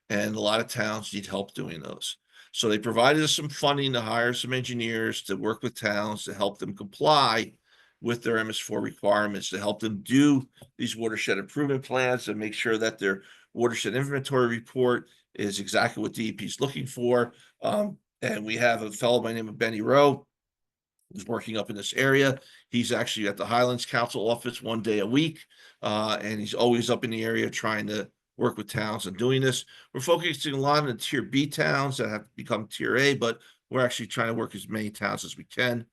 and a lot of towns need help doing those. So they provided us some funding to hire some engineers to work with towns to help them comply with their MS4 requirements, to help them do these watershed improvement plans and make sure that their watershed inventory report is exactly what DEP is looking for. And we have a fellow by the name of Benny Rowe who's working up in this area. He's actually at the Highlands Council office 1 day a week, and he's always up in the area trying to work with towns and doing this. We're focusing a lot on the Tier B towns that have become Tier A, but we're actually trying to work as many towns as we can.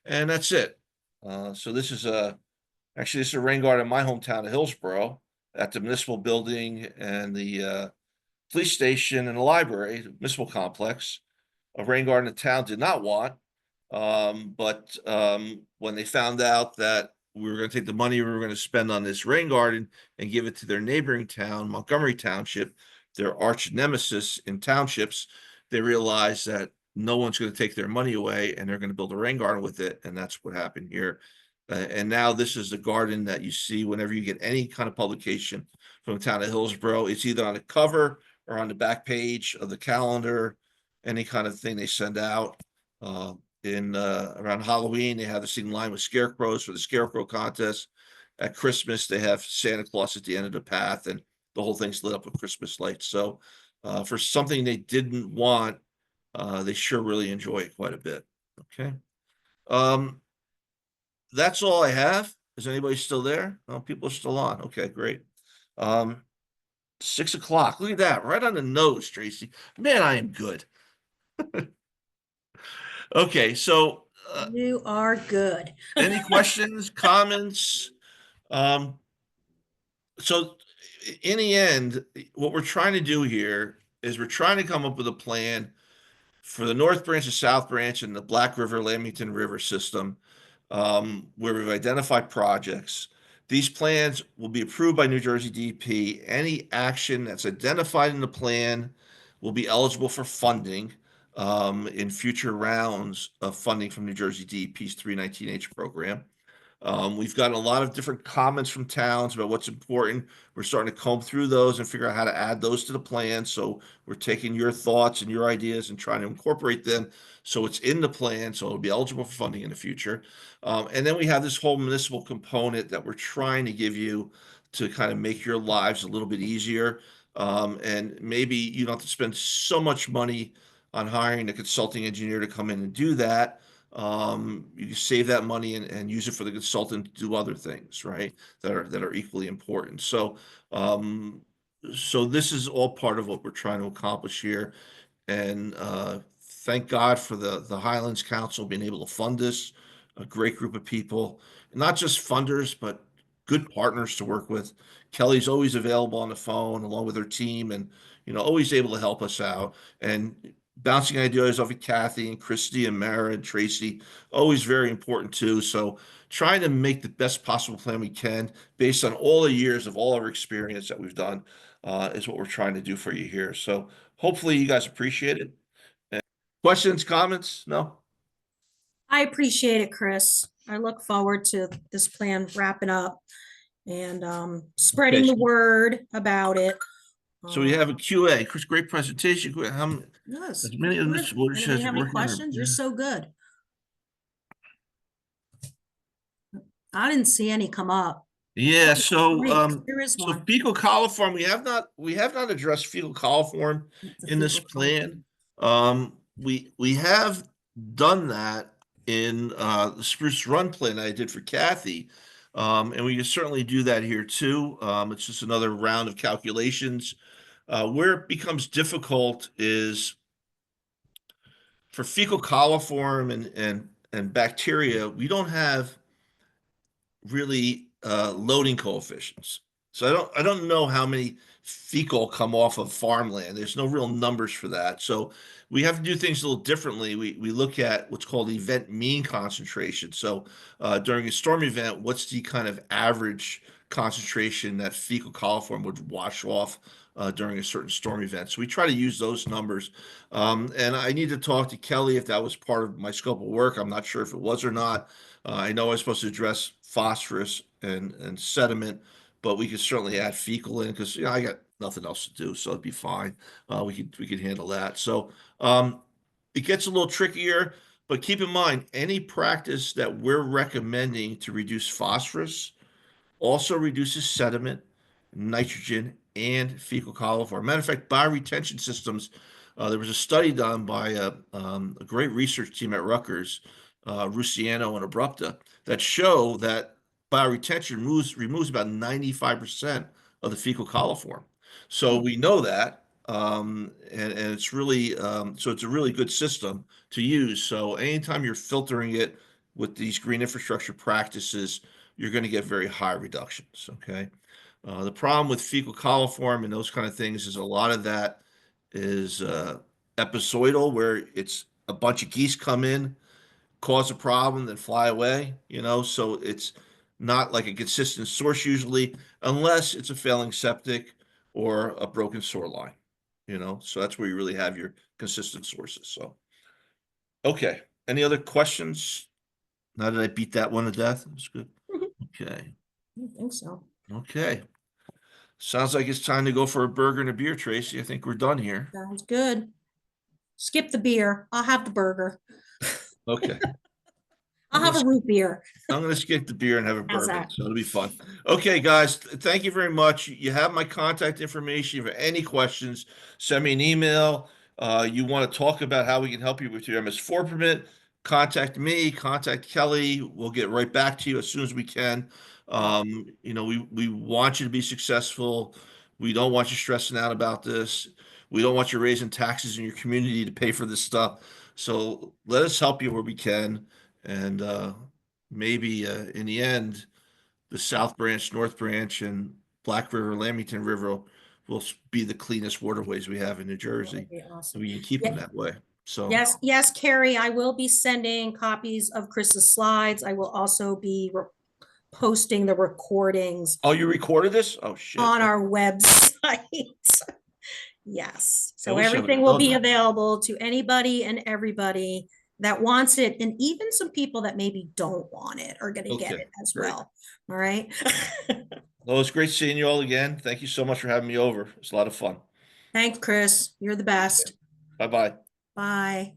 And that's it. So this is actually this is a rain garden in my hometown of Hillsborough, at the municipal building and the police station and the library, the municipal complex. A rain garden the town did not want. But when they found out that we were going to take the money we were going to spend on this rain garden and give it to their neighboring town, Montgomery Township, their arch nemesis in townships, they realized that no one's going to take their money away, and they're going to build a rain garden with it. And that's what happened here. And now this is the garden that you see whenever you get any kind of publication from the town of Hillsborough. It's either on the cover or on the back page of the calendar, any kind of thing they send out. Around Halloween, they have the scene line with scarecrows for the scarecrow contest. At Christmas, they have Santa Claus at the end of the path, and the whole thing's lit up with Christmas lights. So for something they didn't want, they sure really enjoy it quite a bit. Okay. That's all I have. Is anybody still there? Oh, people are still on. Okay, great. 6 o'clock. Look at that. Right on the nose, Tracy. Man, I am good. Okay, so You are good. any questions, comments? So in the end, what we're trying to do here is we're trying to come up with a plan for the North Branch, the South Branch, and the Black River, Lamington River system, where we've identified projects. These plans will be approved by New Jersey DEP. Any action that's identified in the plan will be eligible for funding in future rounds of funding from New Jersey DEP's 319H program. We've gotten a lot of different comments from towns about what's important. We're starting to comb through those and figure out how to add those to the plan. So we're taking your thoughts and your ideas and trying to incorporate them so it's in the plan, so it'll be eligible for funding in the future. And then we have this whole municipal component that we're trying to give you to kind of make your lives a little bit easier. And maybe you don't have to spend so much money on hiring a consulting engineer to come in and do that. You can save that money and use it for the consultant to do other things, right? That are equally important. So this is all part of what we're trying to accomplish here. And thank God for the Highlands Council being able to fund this, a great group of people, not just funders, but good partners to work with. Kelly's always available on the phone along with her team and, always able to help us out. And bouncing ideas off of Kathy and Christy and Mara and Tracy, always very important too. So trying to make the best possible plan we can based on all the years of all our experience that we've done is what we're trying to do for you here. So hopefully you guys appreciate it. And questions, comments? No? I appreciate it, Chris. I look forward to this plan wrapping up and spreading the word about it. So we have a QA. Chris, great presentation. Yes. As many of good. this watersheds Anybody have any working on it. questions? You're so good. I didn't see any come up. Yeah, so Great, there is so one. fecal coliform, we have not addressed fecal coliform It's a in this fecal plan. We have done that in the Spruce Run plan I did for Kathy. And we can certainly do that here too. It's just another round of calculations. Where it becomes difficult is for fecal coliform and bacteria, we don't have really loading coefficients. So I don't know how many fecal come off of farmland. There's no real numbers for that. So we have to do things a little differently. We look at what's called event mean concentration. So during a storm event, what's the kind of average concentration that fecal coliform would wash off during a certain storm event? So we try to use those numbers. And I need to talk to Kelly if that was part of my scope of work. I'm not sure if it was or not. I know I was supposed to address phosphorus and sediment, but we could certainly add fecal in because I got nothing else to do, so it'd be fine. We could handle that. So it gets a little trickier, but keep in mind any practice that we're recommending to reduce phosphorus also reduces sediment, nitrogen, and fecal coliform. Matter of fact, bioretention systems. There was a study done by a great research team at Rutgers, Rusiano and Obropta, that show that bioretention removes about 95% of the fecal coliform. So we know that, and it's really so it's a really good system to use. So anytime you're filtering it with these green infrastructure practices, you're going to get very high reductions. Okay. The problem with fecal coliform and those kind of things is a lot of that is episodal, where it's a bunch of geese come in, cause a problem, then fly away, so it's not like a consistent source usually, unless it's a failing septic or a broken sewer line, so that's where you really have your consistent sources. So, okay. Any other questions? Now that I beat that one to death, it was good. Okay. I don't think so. Okay. Sounds like it's time to go for a burger and a beer, Tracy. I think we're done here. Sounds good. Skip the beer. I'll have the burger. Okay. I'll have a root beer. I'm going to skip the beer and have a How's bourbon, that? so it'll be fun. Okay, guys, thank you very much. You have my contact information. If you have any questions, send me an email. You want to talk about how we can help you with your MS4 permit, contact me, contact Kelly. We'll get right back to you as soon as we can. We want you to be successful. We don't want you stressing out about this. We don't want you raising taxes in your community to pay for this stuff. So let us help you where we can. And maybe in the end, the South Branch, North Branch, and Black River, Lamington River will be the cleanest waterways we have in New Jersey. That'd be awesome. We can keep them that way. So Yes, Carrie, I will be sending copies of Chris's slides. I will also be posting the recordings Oh, you recorded this? Oh, shit. on our website. Yes, I so wish I would've everything will known be that. available to anybody and everybody that wants it, and even some people that maybe don't want it are going to get Okay, it as great. well. All right. Well, it's great seeing you all again. Thank you so much for having me over. It's a lot of fun. Thanks, Chris. You're the best. Bye-bye. Bye.